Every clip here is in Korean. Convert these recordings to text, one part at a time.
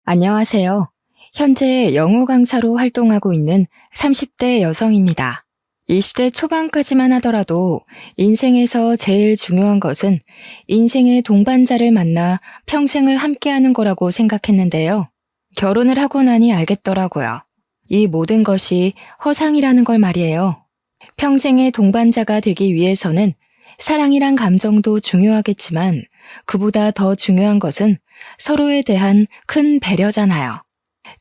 안녕하세요. 현재 영어 강사로 활동하고 있는 30대 여성입니다. 20대 초반까지만 하더라도 인생에서 제일 중요한 것은 인생의 동반자를 만나 평생을 함께하는 거라고 생각했는데요. 결혼을 하고 나니 알겠더라고요. 이 모든 것이 허상이라는 걸 말이에요. 평생의 동반자가 되기 위해서는 사랑이란 감정도 중요하겠지만 그보다 더 중요한 것은 서로에 대한 큰 배려잖아요.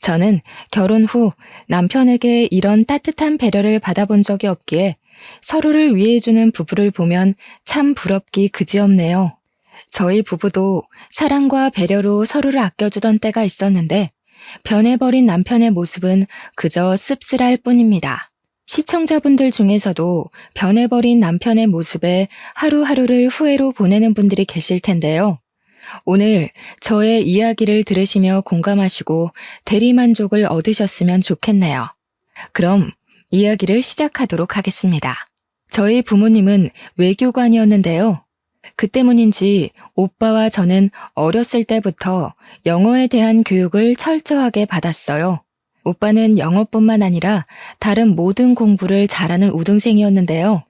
저는 결혼 후 남편에게 이런 따뜻한 배려를 받아본 적이 없기에 서로를 위해주는 부부를 보면 참 부럽기 그지없네요. 저희 부부도 사랑과 배려로 서로를 아껴주던 때가 있었는데 변해버린 남편의 모습은 그저 씁쓸할 뿐입니다. 시청자분들 중에서도 변해버린 남편의 모습에 하루하루를 후회로 보내는 분들이 계실 텐데요. 오늘 저의 이야기를 들으시며 공감하시고 대리만족을 얻으셨으면 좋겠네요. 그럼 이야기를 시작하도록 하겠습니다. 저희 부모님은 외교관이었는데요. 그 때문인지 오빠와 저는 어렸을 때부터 영어에 대한 교육을 철저하게 받았어요. 오빠는 영어뿐만 아니라 다른 모든 공부를 잘하는 우등생이었는데요.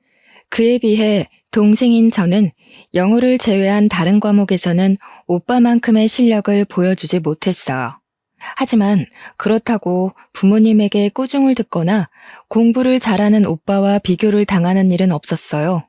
그에 비해 동생인 저는 영어를 제외한 다른 과목에서는 오빠만큼의 실력을 보여주지 못했어요. 하지만 그렇다고 부모님에게 꾸중을 듣거나 공부를 잘하는 오빠와 비교를 당하는 일은 없었어요.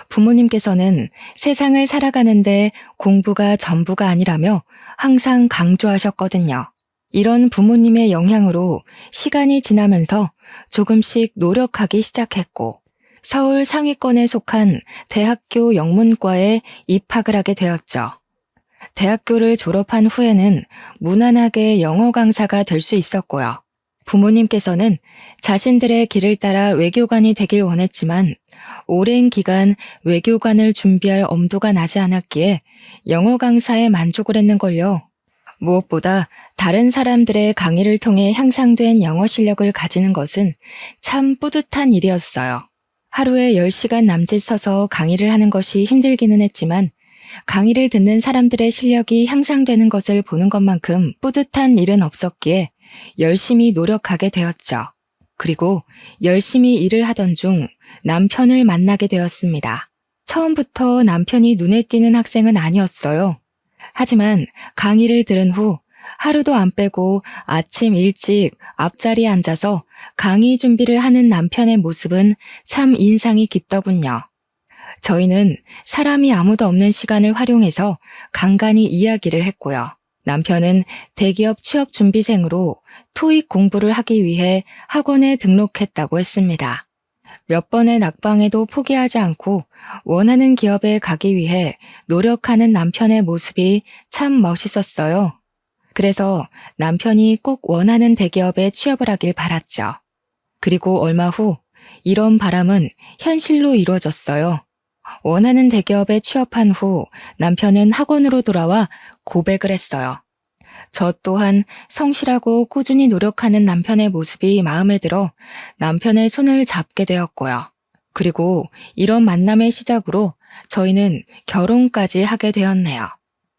부모님께서는 세상을 살아가는데 공부가 전부가 아니라며 항상 강조하셨거든요. 이런 부모님의 영향으로 시간이 지나면서 조금씩 노력하기 시작했고 서울 상위권에 속한 대학교 영문과에 입학을 하게 되었죠. 대학교를 졸업한 후에는 무난하게 영어 강사가 될 수 있었고요. 부모님께서는 자신들의 길을 따라 외교관이 되길 원했지만 오랜 기간 외교관을 준비할 엄두가 나지 않았기에 영어 강사에 만족을 했는걸요. 무엇보다 다른 사람들의 강의를 통해 향상된 영어 실력을 가지는 것은 참 뿌듯한 일이었어요. 하루에 10시간 남짓 서서 강의를 하는 것이 힘들기는 했지만 강의를 듣는 사람들의 실력이 향상되는 것을 보는 것만큼 뿌듯한 일은 없었기에 열심히 노력하게 되었죠. 그리고 열심히 일을 하던 중 남편을 만나게 되었습니다. 처음부터 남편이 눈에 띄는 학생은 아니었어요. 하지만 강의를 들은 후 하루도 안 빼고 아침 일찍 앞자리에 앉아서 강의 준비를 하는 남편의 모습은 참 인상이 깊더군요. 저희는 사람이 아무도 없는 시간을 활용해서 간간히 이야기를 했고요. 남편은 대기업 취업 준비생으로 토익 공부를 하기 위해 학원에 등록했다고 했습니다. 몇 번의 낙방에도 포기하지 않고 원하는 기업에 가기 위해 노력하는 남편의 모습이 참 멋있었어요. 그래서 남편이 꼭 원하는 대기업에 취업을 하길 바랐죠. 그리고 얼마 후 이런 바람은 현실로 이루어졌어요. 원하는 대기업에 취업한 후 남편은 학원으로 돌아와 고백을 했어요. 저 또한 성실하고 꾸준히 노력하는 남편의 모습이 마음에 들어 남편의 손을 잡게 되었고요. 그리고 이런 만남의 시작으로 저희는 결혼까지 하게 되었네요.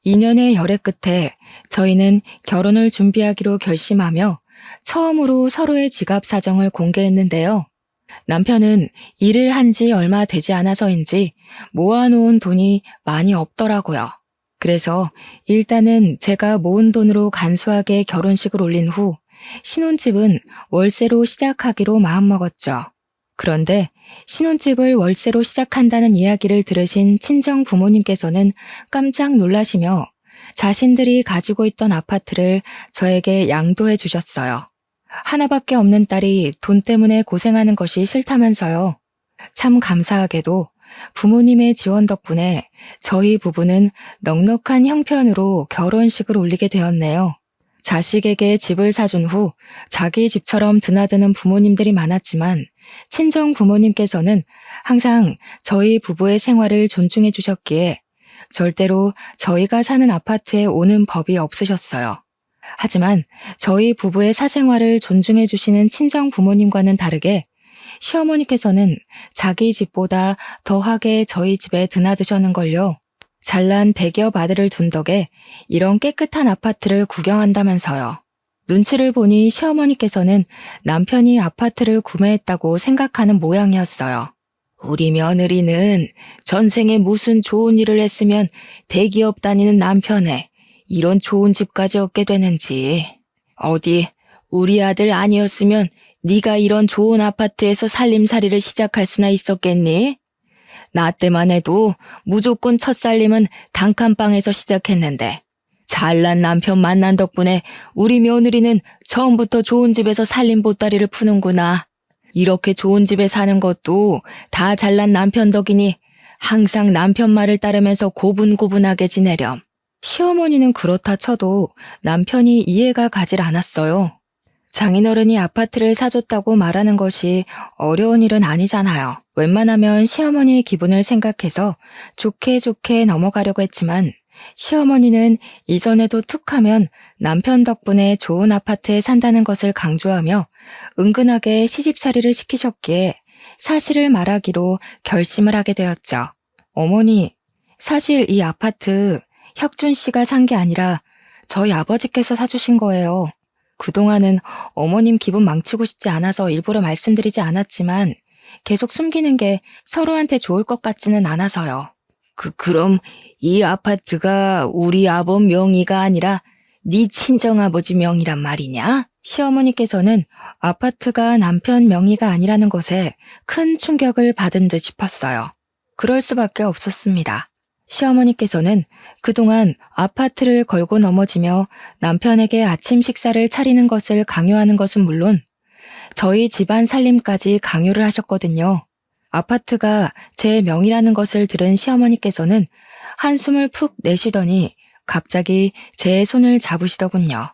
2년의 열애 끝에 저희는 결혼을 준비하기로 결심하며 처음으로 서로의 지갑 사정을 공개했는데요. 남편은 일을 한 지 얼마 되지 않아서인지 모아놓은 돈이 많이 없더라고요. 그래서 일단은 제가 모은 돈으로 간소하게 결혼식을 올린 후 신혼집은 월세로 시작하기로 마음먹었죠. 그런데 신혼집을 월세로 시작한다는 이야기를 들으신 친정 부모님께서는 깜짝 놀라시며 자신들이 가지고 있던 아파트를 저에게 양도해 주셨어요. 하나밖에 없는 딸이 돈 때문에 고생하는 것이 싫다면서요. 참 감사하게도 부모님의 지원 덕분에 저희 부부는 넉넉한 형편으로 결혼식을 올리게 되었네요. 자식에게 집을 사준 후 자기 집처럼 드나드는 부모님들이 많았지만 친정 부모님께서는 항상 저희 부부의 생활을 존중해 주셨기에 절대로 저희가 사는 아파트에 오는 법이 없으셨어요. 하지만 저희 부부의 사생활을 존중해 주시는 친정 부모님과는 다르게 시어머니께서는 자기 집보다 더하게 저희 집에 드나드셨는걸요. 잘난 대기업 아들을 둔 덕에 이런 깨끗한 아파트를 구경한다면서요. 눈치를 보니 시어머니께서는 남편이 아파트를 구매했다고 생각하는 모양이었어요. 우리 며느리는 전생에 무슨 좋은 일을 했으면 대기업 다니는 남편에 이런 좋은 집까지 얻게 되는지. 어디 우리 아들 아니었으면 네가 이런 좋은 아파트에서 살림살이를 시작할 수나 있었겠니? 나 때만 해도 무조건 첫 살림은 단칸방에서 시작했는데 잘난 남편 만난 덕분에 우리 며느리는 처음부터 좋은 집에서 살림 보따리를 푸는구나. 이렇게 좋은 집에 사는 것도 다 잘난 남편 덕이니 항상 남편 말을 따르면서 고분고분하게 지내렴. 시어머니는 그렇다 쳐도 남편이 이해가 가질 않았어요. 장인어른이 아파트를 사줬다고 말하는 것이 어려운 일은 아니잖아요. 웬만하면 시어머니의 기분을 생각해서 좋게 좋게 넘어가려고 했지만 시어머니는 이전에도 툭하면 남편 덕분에 좋은 아파트에 산다는 것을 강조하며 은근하게 시집살이를 시키셨기에 사실을 말하기로 결심을 하게 되었죠. 어머니, 사실 이 아파트 혁준 씨가 산 게 아니라 저희 아버지께서 사주신 거예요. 그동안은 어머님 기분 망치고 싶지 않아서 일부러 말씀드리지 않았지만 계속 숨기는 게 서로한테 좋을 것 같지는 않아서요. 그럼 이 아파트가 우리 아버 명의가 아니라 네 친정아버지 명의란 말이냐? 시어머니께서는 아파트가 남편 명의가 아니라는 것에 큰 충격을 받은 듯 싶었어요. 그럴 수밖에 없었습니다. 시어머니께서는 그동안 아파트를 걸고 넘어지며 남편에게 아침 식사를 차리는 것을 강요하는 것은 물론 저희 집안 살림까지 강요를 하셨거든요. 아파트가 제 명의라는 것을 들은 시어머니께서는 한숨을 푹 내쉬더니 갑자기 제 손을 잡으시더군요.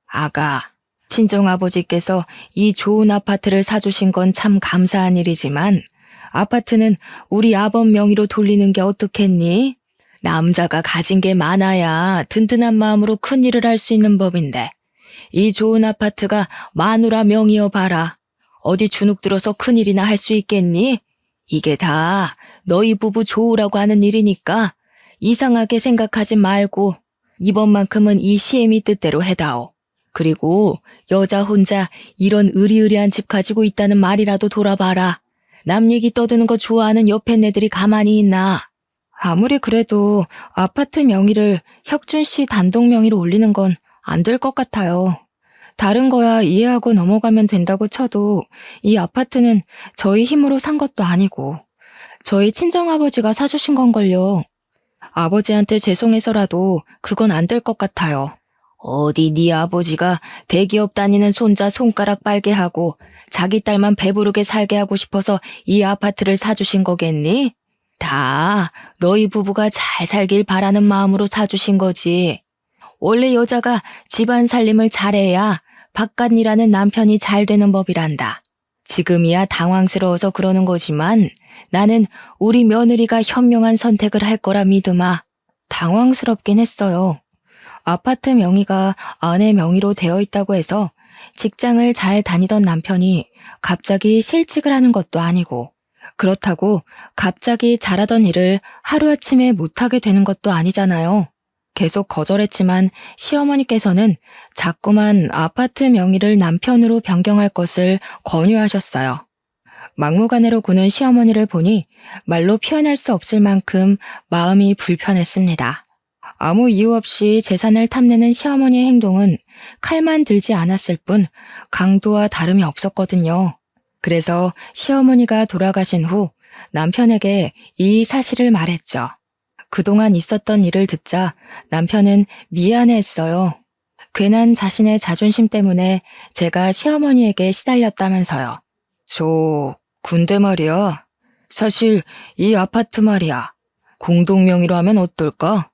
아가, 친정아버지께서 이 좋은 아파트를 사주신 건 참 감사한 일이지만 아파트는 우리 아범 명의로 돌리는 게 어떻겠니? 남자가 가진 게 많아야 든든한 마음으로 큰 일을 할 수 있는 법인데 이 좋은 아파트가 마누라 명의여 봐라. 어디 주눅 들어서 큰일이나 할 수 있겠니? 이게 다 너희 부부 좋으라고 하는 일이니까 이상하게 생각하지 말고 이번만큼은 이 시애미 뜻대로 해다오. 그리고 여자 혼자 이런 의리의리한 집 가지고 있다는 말이라도 돌아봐라. 남 얘기 떠드는 거 좋아하는 옆에 애들이 가만히 있나? 아무리 그래도 아파트 명의를 혁준 씨 단독 명의로 올리는 건 안 될 것 같아요. 다른 거야 이해하고 넘어가면 된다고 쳐도 이 아파트는 저희 힘으로 산 것도 아니고 저희 친정아버지가 사주신 건걸요. 아버지한테 죄송해서라도 그건 안 될 것 같아요. 어디 네 아버지가 대기업 다니는 손자 손가락 빨게 하고 자기 딸만 배부르게 살게 하고 싶어서 이 아파트를 사주신 거겠니? 다 너희 부부가 잘 살길 바라는 마음으로 사주신 거지. 원래 여자가 집안 살림을 잘해야 바깥 일하는 남편이 잘 되는 법이란다. 지금이야 당황스러워서 그러는 거지만 나는 우리 며느리가 현명한 선택을 할 거라 믿으마. 당황스럽긴 했어요. 아파트 명의가 아내 명의로 되어 있다고 해서 직장을 잘 다니던 남편이 갑자기 실직을 하는 것도 아니고 그렇다고 갑자기 잘하던 일을 하루아침에 못하게 되는 것도 아니잖아요. 계속 거절했지만 시어머니께서는 자꾸만 아파트 명의를 남편으로 변경할 것을 권유하셨어요. 막무가내로 구는 시어머니를 보니 말로 표현할 수 없을 만큼 마음이 불편했습니다. 아무 이유 없이 재산을 탐내는 시어머니의 행동은 칼만 들지 않았을 뿐 강도와 다름이 없었거든요. 그래서 시어머니가 돌아가신 후 남편에게 이 사실을 말했죠. 그동안 있었던 일을 듣자 남편은 미안해했어요. 괜한 자신의 자존심 때문에 제가 시어머니에게 시달렸다면서요. 근데 말이야. 사실 이 아파트 말이야. 공동 명의로 하면 어떨까?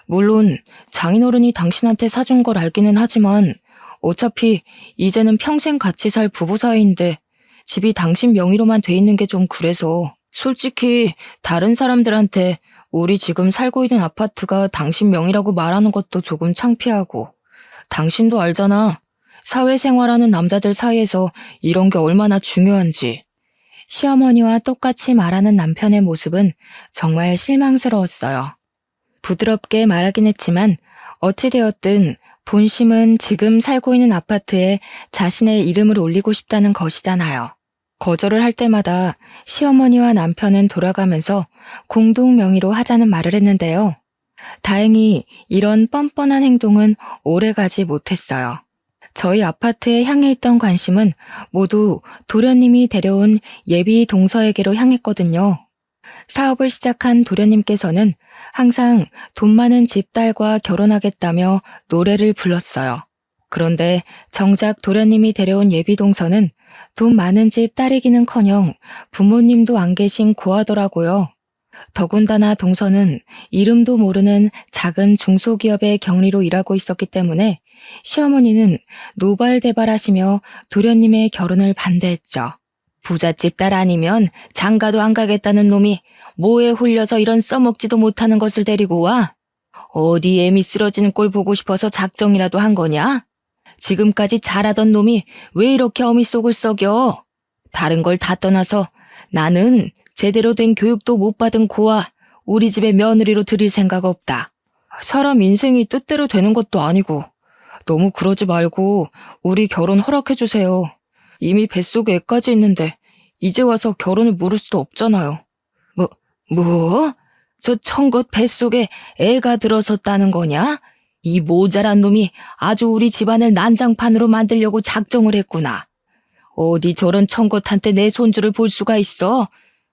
물론 장인어른이 당신한테 사준 걸 알기는 하지만 어차피 이제는 평생 같이 살 부부 사이인데 집이 당신 명의로만 돼 있는 게 좀 그래서 솔직히 다른 사람들한테 우리 지금 살고 있는 아파트가 당신 명의라고 말하는 것도 조금 창피하고 당신도 알잖아. 사회생활하는 남자들 사이에서 이런 게 얼마나 중요한지. 시어머니와 똑같이 말하는 남편의 모습은 정말 실망스러웠어요. 부드럽게 말하긴 했지만 어찌되었든 본심은 지금 살고 있는 아파트에 자신의 이름을 올리고 싶다는 것이잖아요. 거절을 할 때마다 시어머니와 남편은 돌아가면서 공동 명의로 하자는 말을 했는데요. 다행히 이런 뻔뻔한 행동은 오래가지 못했어요. 저희 아파트에 향해 있던 관심은 모두 도련님이 데려온 예비 동서에게로 향했거든요. 사업을 시작한 도련님께서는 항상 돈 많은 집 딸과 결혼하겠다며 노래를 불렀어요. 그런데 정작 도련님이 데려온 예비 동서는 돈 많은 집 딸이기는커녕 부모님도 안 계신 고아더라고요. 더군다나 동서는 이름도 모르는 작은 중소기업의 경리로 일하고 있었기 때문에 시어머니는 노발대발하시며 도련님의 결혼을 반대했죠. 부잣집 딸 아니면 장가도 안 가겠다는 놈이 뭐에 홀려서 이런 써먹지도 못하는 것을 데리고 와? 어디 애미 쓰러지는 꼴 보고 싶어서 작정이라도 한 거냐? 지금까지 잘하던 놈이 왜 이렇게 어미 속을 썩여? 다른 걸 다 떠나서 나는 제대로 된 교육도 못 받은 고아 우리 집에 며느리로 들일 생각 없다. 사람 인생이 뜻대로 되는 것도 아니고 너무 그러지 말고 우리 결혼 허락해주세요. 이미 뱃속에 애까지 있는데 이제 와서 결혼을 물을 수도 없잖아요. 뭐? 저 청것 뱃속에 애가 들어섰다는 거냐? 이 모자란 놈이 아주 우리 집안을 난장판으로 만들려고 작정을 했구나. 어디 저런 청것한테 내 손주를 볼 수가 있어?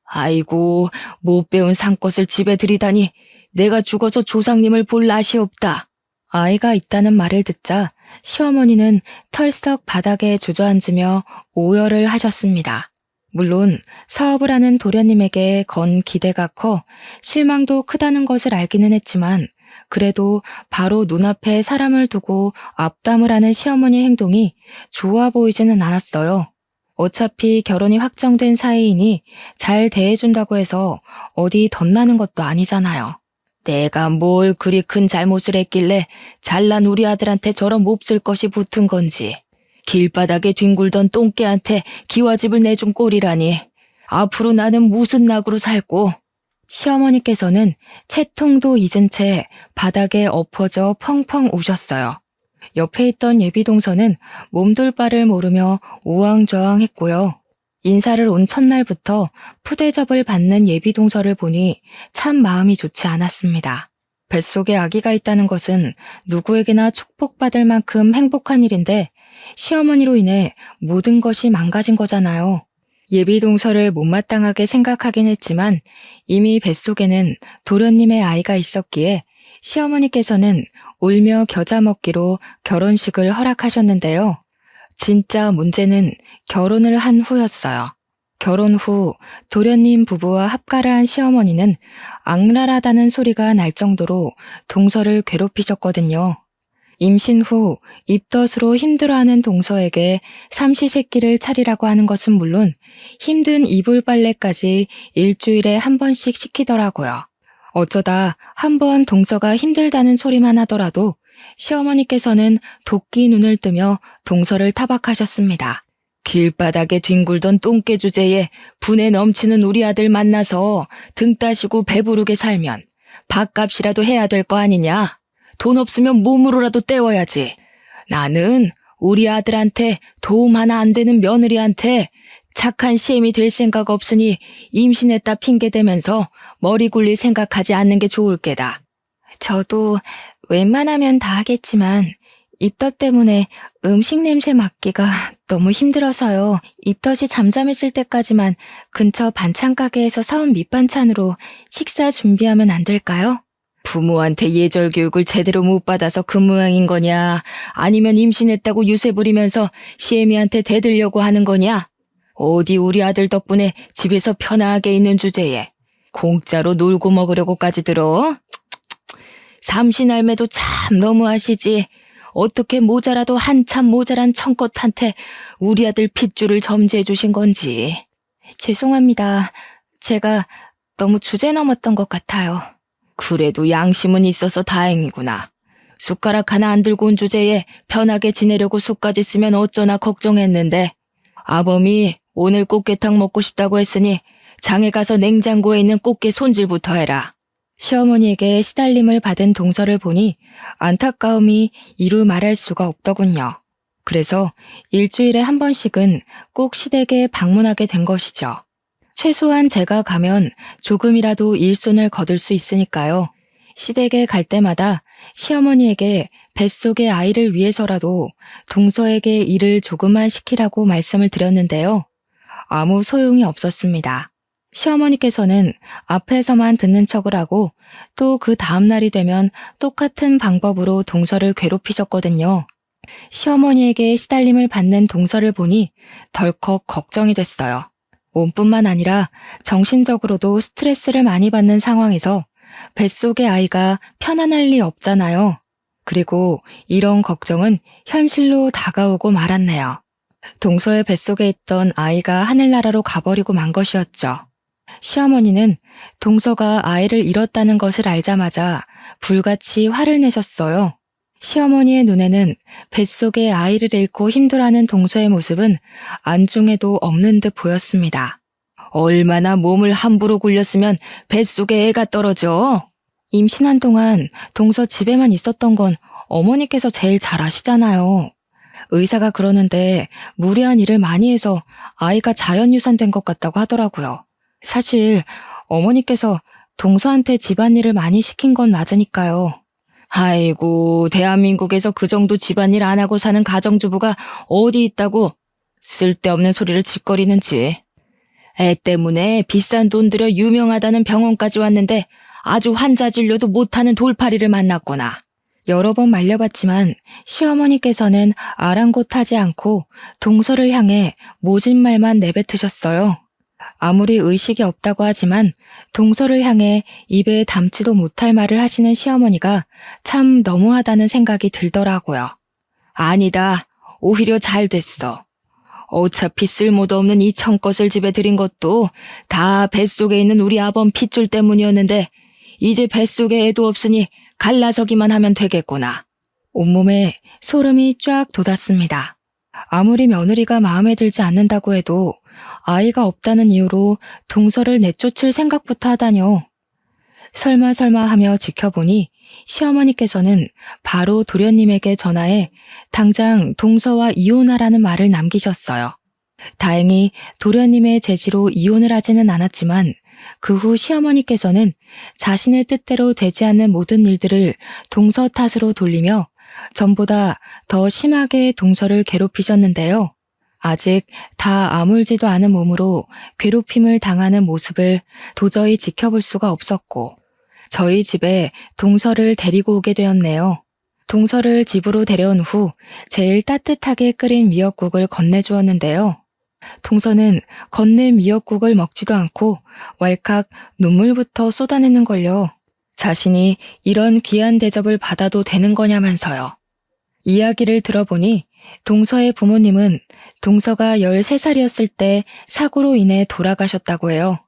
아이고, 못 배운 상것을 집에 들이다니 내가 죽어서 조상님을 볼 낯이 없다. 아이가 있다는 말을 듣자 시어머니는 털썩 바닥에 주저앉으며 오열을 하셨습니다. 물론 사업을 하는 도련님에게 건 기대가 커 실망도 크다는 것을 알기는 했지만 그래도 바로 눈앞에 사람을 두고 앞담을 하는 시어머니 행동이 좋아 보이지는 않았어요. 어차피 결혼이 확정된 사이이니 잘 대해준다고 해서 어디 덧나는 것도 아니잖아요. 내가 뭘 그리 큰 잘못을 했길래 잘난 우리 아들한테 저런 몹쓸 것이 붙은 건지. 길바닥에 뒹굴던 똥개한테 기와집을 내준 꼴이라니. 앞으로 나는 무슨 낙으로 살고. 시어머니께서는 채통도 잊은 채 바닥에 엎어져 펑펑 우셨어요. 옆에 있던 예비동서는 몸둘 바를 모르며 우왕좌왕했고요. 인사를 온 첫날부터 푸대접을 받는 예비동서를 보니 참 마음이 좋지 않았습니다. 뱃속에 아기가 있다는 것은 누구에게나 축복받을 만큼 행복한 일인데 시어머니로 인해 모든 것이 망가진 거잖아요. 예비동서를 못마땅하게 생각하긴 했지만 이미 뱃속에는 도련님의 아이가 있었기에 시어머니께서는 울며 겨자 먹기로 결혼식을 허락하셨는데요. 진짜 문제는 결혼을 한 후였어요. 결혼 후 도련님 부부와 합가를 한 시어머니는 악랄하다는 소리가 날 정도로 동서를 괴롭히셨거든요. 임신 후 입덧으로 힘들어하는 동서에게 삼시세끼를 차리라고 하는 것은 물론 힘든 이불 빨래까지 일주일에 한 번씩 시키더라고요. 어쩌다 한 번 동서가 힘들다는 소리만 하더라도 시어머니께서는 도끼 눈을 뜨며 동서를 타박하셨습니다. 길바닥에 뒹굴던 똥개 주제에 분에 넘치는 우리 아들 만나서 등 따시고 배부르게 살면 밥값이라도 해야 될 거 아니냐? 돈 없으면 몸으로라도 때워야지. 나는 우리 아들한테 도움 하나 안 되는 며느리한테 착한 시엠이 될 생각 없으니 임신했다 핑계대면서 머리 굴릴 생각하지 않는 게 좋을 게다. 저도 웬만하면 다 하겠지만 입덧 때문에 음식 냄새 맡기가 너무 힘들어서요. 입덧이 잠잠해질 때까지만 근처 반찬 가게에서 사온 밑반찬으로 식사 준비하면 안 될까요? 부모한테 예절 교육을 제대로 못 받아서 그 모양인 거냐? 아니면 임신했다고 유세 부리면서 시애미한테 대들려고 하는 거냐? 어디 우리 아들 덕분에 집에서 편하게 있는 주제에 공짜로 놀고 먹으려고까지 들어? 삼신할매도 참 너무하시지. 어떻게 모자라도 한참 모자란 청껏한테 우리 아들 핏줄을 점지해 주신 건지. 죄송합니다. 제가 너무 주제 넘었던 것 같아요. 그래도 양심은 있어서 다행이구나. 숟가락 하나 안 들고 온 주제에 편하게 지내려고 숟까지 쓰면 어쩌나 걱정했는데 아범이 오늘 꽃게탕 먹고 싶다고 했으니 장에 가서 냉장고에 있는 꽃게 손질부터 해라. 시어머니에게 시달림을 받은 동서를 보니 안타까움이 이루 말할 수가 없더군요. 그래서 일주일에 한 번씩은 꼭 시댁에 방문하게 된 것이죠. 최소한 제가 가면 조금이라도 일손을 거둘 수 있으니까요. 시댁에 갈 때마다 시어머니에게 뱃속의 아이를 위해서라도 동서에게 일을 조금만 시키라고 말씀을 드렸는데요. 아무 소용이 없었습니다. 시어머니께서는 앞에서만 듣는 척을 하고 또 그 다음 날이 되면 똑같은 방법으로 동서를 괴롭히셨거든요. 시어머니에게 시달림을 받는 동서를 보니 덜컥 걱정이 됐어요. 몸뿐만 아니라 정신적으로도 스트레스를 많이 받는 상황에서 뱃속의 아이가 편안할 리 없잖아요. 그리고 이런 걱정은 현실로 다가오고 말았네요. 동서의 뱃속에 있던 아이가 하늘나라로 가버리고 만 것이었죠. 시어머니는 동서가 아이를 잃었다는 것을 알자마자 불같이 화를 내셨어요. 시어머니의 눈에는 뱃속에 아이를 잃고 힘들어하는 동서의 모습은 안중에도 없는 듯 보였습니다. 얼마나 몸을 함부로 굴렸으면 뱃속에 애가 떨어져? 임신한 동안 동서 집에만 있었던 건 어머니께서 제일 잘 아시잖아요. 의사가 그러는데 무리한 일을 많이 해서 아이가 자연유산된 것 같다고 하더라고요. 사실 어머니께서 동서한테 집안일을 많이 시킨 건 맞으니까요. 아이고, 대한민국에서 그 정도 집안일 안 하고 사는 가정주부가 어디 있다고 쓸데없는 소리를 짓거리는지. 애 때문에 비싼 돈 들여 유명하다는 병원까지 왔는데 아주 환자 진료도 못하는 돌팔이를 만났구나. 여러 번 말려봤지만 시어머니께서는 아랑곳하지 않고 동서를 향해 모진 말만 내뱉으셨어요. 아무리 의식이 없다고 하지만 동서를 향해 입에 담지도 못할 말을 하시는 시어머니가 참 너무하다는 생각이 들더라고요. 아니다. 오히려 잘 됐어. 어차피 쓸모도 없는 이 청껏을 집에 들인 것도 다 뱃속에 있는 우리 아범 핏줄 때문이었는데 이제 뱃속에 애도 없으니 갈라서기만 하면 되겠구나. 온몸에 소름이 쫙 돋았습니다. 아무리 며느리가 마음에 들지 않는다고 해도 아이가 없다는 이유로 동서를 내쫓을 생각부터 하다뇨. 설마 하며 지켜보니 시어머니께서는 바로 도련님에게 전화해 당장 동서와 이혼하라는 말을 남기셨어요. 다행히 도련님의 제지로 이혼을 하지는 않았지만 그 후 시어머니께서는 자신의 뜻대로 되지 않는 모든 일들을 동서 탓으로 돌리며 전보다 더 심하게 동서를 괴롭히셨는데요. 아직 다 아물지도 않은 몸으로 괴롭힘을 당하는 모습을 도저히 지켜볼 수가 없었고 저희 집에 동서를 데리고 오게 되었네요. 동서를 집으로 데려온 후 제일 따뜻하게 끓인 미역국을 건네주었는데요. 동서는 건넨 미역국을 먹지도 않고 왈칵 눈물부터 쏟아내는 걸요. 자신이 이런 귀한 대접을 받아도 되는 거냐면서요. 이야기를 들어보니 동서의 부모님은 동서가 13살이었을 때 사고로 인해 돌아가셨다고 해요.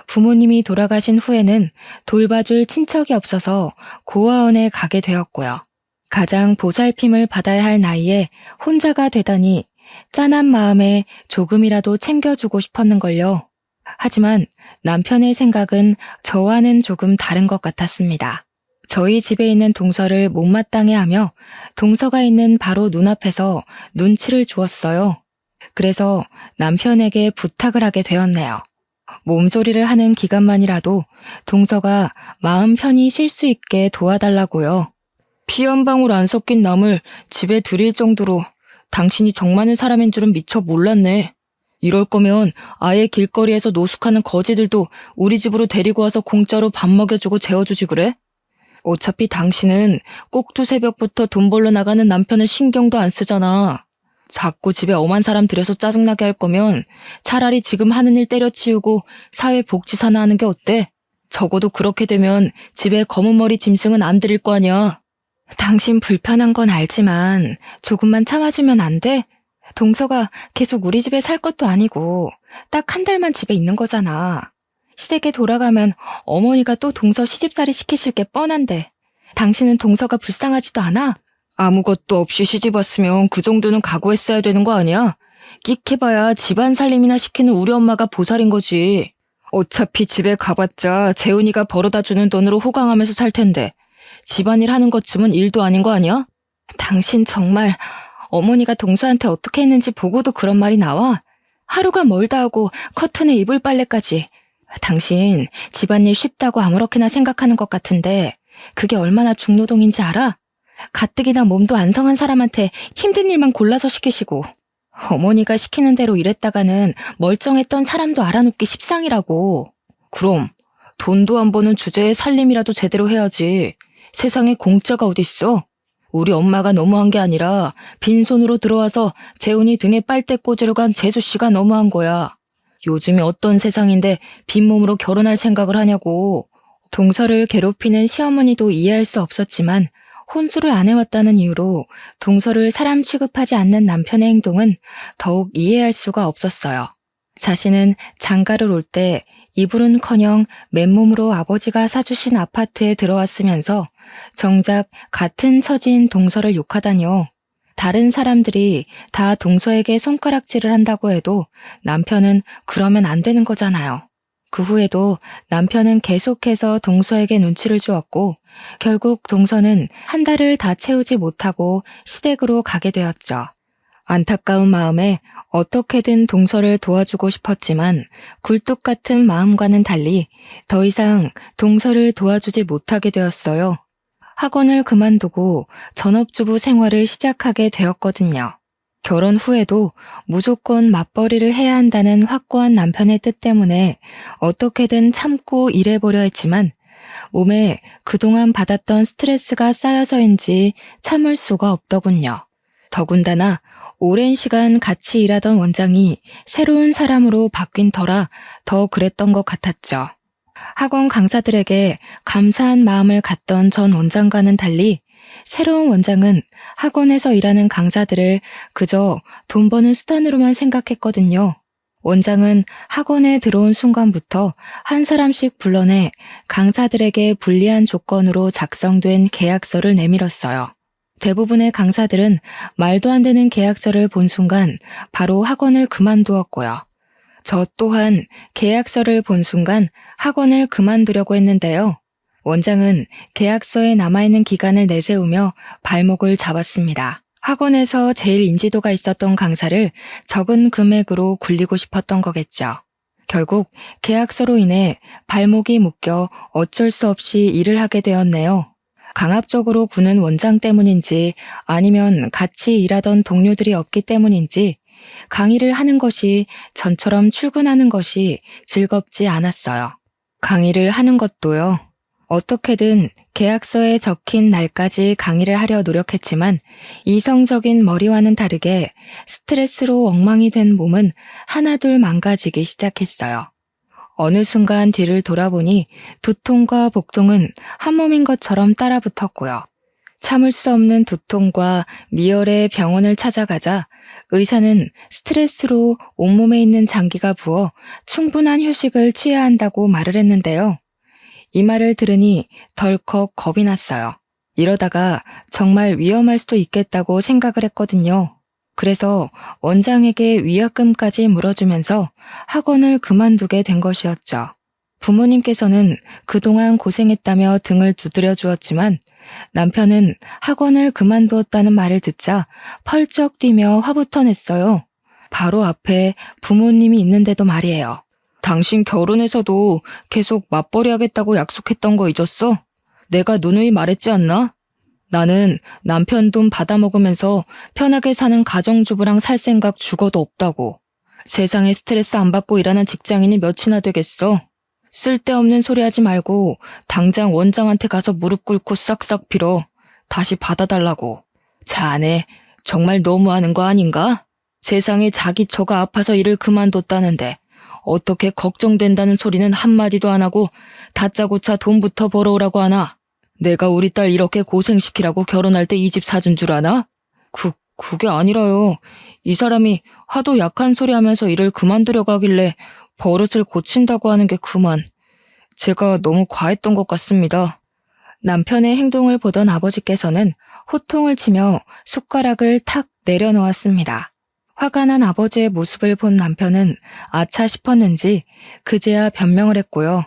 부모님이 돌아가신 후에는 돌봐줄 친척이 없어서 고아원에 가게 되었고요. 가장 보살핌을 받아야 할 나이에 혼자가 되다니 짠한 마음에 조금이라도 챙겨주고 싶었는걸요. 하지만 남편의 생각은 저와는 조금 다른 것 같았습니다. 저희 집에 있는 동서를 못마땅해 하며 동서가 있는 바로 눈앞에서 눈치를 주었어요. 그래서 남편에게 부탁을 하게 되었네요. 몸조리를 하는 기간만이라도 동서가 마음 편히 쉴 수 있게 도와달라고요. 피 한 방울 안 섞인 남을 집에 들일 정도로 당신이 정 많은 사람인 줄은 미처 몰랐네. 이럴 거면 아예 길거리에서 노숙하는 거지들도 우리 집으로 데리고 와서 공짜로 밥 먹여주고 재워주지 그래? 어차피 당신은 꼭두 새벽부터 돈 벌러 나가는 남편을 신경도 안 쓰잖아. 자꾸 집에 엄한 사람 들여서 짜증나게 할 거면 차라리 지금 하는 일 때려치우고 사회복지사나 하는 게 어때? 적어도 그렇게 되면 집에 검은 머리 짐승은 안 들일 거 아니야. 당신 불편한 건 알지만 조금만 참아주면 안 돼? 동서가 계속 우리 집에 살 것도 아니고 딱 한 달만 집에 있는 거잖아. 시댁에 돌아가면 어머니가 또 동서 시집살이 시키실 게 뻔한데 당신은 동서가 불쌍하지도 않아? 아무것도 없이 시집 왔으면 그 정도는 각오했어야 되는 거 아니야? 끽해봐야 집안 살림이나 시키는 우리 엄마가 보살인 거지. 어차피 집에 가봤자 재훈이가 벌어다주는 돈으로 호강하면서 살 텐데 집안일 하는 것쯤은 일도 아닌 거 아니야? 당신 정말 어머니가 동서한테 어떻게 했는지 보고도 그런 말이 나와? 하루가 멀다 하고 커튼에 이불 빨래까지. 당신 집안일 쉽다고 아무렇게나 생각하는 것 같은데 그게 얼마나 중노동인지 알아? 가뜩이나 몸도 안 성한 사람한테 힘든 일만 골라서 시키시고 어머니가 시키는 대로 일했다가는 멀쩡했던 사람도 알아눕기 십상이라고. 그럼 돈도 안 버는 주제에 살림이라도 제대로 해야지. 세상에 공짜가 어딨어? 우리 엄마가 너무한 게 아니라 빈손으로 들어와서 재훈이 등에 빨대 꽂으러 간 재수씨가 너무한 거야. 요즘이 어떤 세상인데 빈몸으로 결혼할 생각을 하냐고. 동서를 괴롭히는 시어머니도 이해할 수 없었지만 혼수를 안 해왔다는 이유로 동서를 사람 취급하지 않는 남편의 행동은 더욱 이해할 수가 없었어요. 자신은 장가를 올 때 이불은커녕 맨몸으로 아버지가 사주신 아파트에 들어왔으면서 정작 같은 처지인 동서를 욕하다니요. 다른 사람들이 다 동서에게 손가락질을 한다고 해도 남편은 그러면 안 되는 거잖아요. 그 후에도 남편은 계속해서 동서에게 눈치를 주었고 결국 동서는 한 달을 다 채우지 못하고 시댁으로 가게 되었죠. 안타까운 마음에 어떻게든 동서를 도와주고 싶었지만 굴뚝 같은 마음과는 달리 더 이상 동서를 도와주지 못하게 되었어요. 학원을 그만두고 전업주부 생활을 시작하게 되었거든요. 결혼 후에도 무조건 맞벌이를 해야 한다는 확고한 남편의 뜻 때문에 어떻게든 참고 일해보려 했지만 몸에 그동안 받았던 스트레스가 쌓여서인지 참을 수가 없더군요. 더군다나 오랜 시간 같이 일하던 원장이 새로운 사람으로 바뀐 터라 더 그랬던 것 같았죠. 학원 강사들에게 감사한 마음을 갖던 전 원장과는 달리 새로운 원장은 학원에서 일하는 강사들을 그저 돈 버는 수단으로만 생각했거든요. 원장은 학원에 들어온 순간부터 한 사람씩 불러내 강사들에게 불리한 조건으로 작성된 계약서를 내밀었어요. 대부분의 강사들은 말도 안 되는 계약서를 본 순간 바로 학원을 그만두었고요. 저 또한 계약서를 본 순간 학원을 그만두려고 했는데요. 원장은 계약서에 남아있는 기간을 내세우며 발목을 잡았습니다. 학원에서 제일 인지도가 있었던 강사를 적은 금액으로 굴리고 싶었던 거겠죠. 결국 계약서로 인해 발목이 묶여 어쩔 수 없이 일을 하게 되었네요. 강압적으로 구는 원장 때문인지 아니면 같이 일하던 동료들이 없기 때문인지 강의를 하는 것이 전처럼 출근하는 것이 즐겁지 않았어요. 강의를 하는 것도요. 어떻게든 계약서에 적힌 날까지 강의를 하려 노력했지만 이성적인 머리와는 다르게 스트레스로 엉망이 된 몸은 하나둘 망가지기 시작했어요. 어느 순간 뒤를 돌아보니 두통과 복통은 한 몸인 것처럼 따라붙었고요. 참을 수 없는 두통과 미열의 병원을 찾아가자 의사는 스트레스로 온몸에 있는 장기가 부어 충분한 휴식을 취해야 한다고 말을 했는데요. 이 말을 들으니 덜컥 겁이 났어요. 이러다가 정말 위험할 수도 있겠다고 생각을 했거든요. 그래서 원장에게 위약금까지 물어주면서 학원을 그만두게 된 것이었죠. 부모님께서는 그동안 고생했다며 등을 두드려 주었지만 남편은 학원을 그만두었다는 말을 듣자 펄쩍 뛰며 화부터 냈어요. 바로 앞에 부모님이 있는데도 말이에요. 당신 결혼해서도 계속 맞벌이 하겠다고 약속했던 거 잊었어? 내가 누누이 말했지 않나? 나는 남편 돈 받아먹으면서 편하게 사는 가정주부랑 살 생각 죽어도 없다고. 세상에 스트레스 안 받고 일하는 직장인이 몇이나 되겠어? 쓸데없는 소리 하지 말고 당장 원장한테 가서 무릎 꿇고 싹싹 빌어. 다시 받아달라고. 자네 정말 너무하는 거 아닌가? 세상에 자기 처가 아파서 일을 그만뒀다는데 어떻게 걱정된다는 소리는 한마디도 안 하고 다짜고짜 돈부터 벌어오라고 하나? 내가 우리 딸 이렇게 고생시키라고 결혼할 때 이 집 사준 줄 아나? 그게 아니라요. 이 사람이 하도 약한 소리 하면서 일을 그만두려고 하길래 버릇을 고친다고 하는 게 그만. 제가 너무 과했던 것 같습니다. 남편의 행동을 보던 아버지께서는 호통을 치며 숟가락을 탁 내려놓았습니다. 화가 난 아버지의 모습을 본 남편은 아차 싶었는지 그제야 변명을 했고요.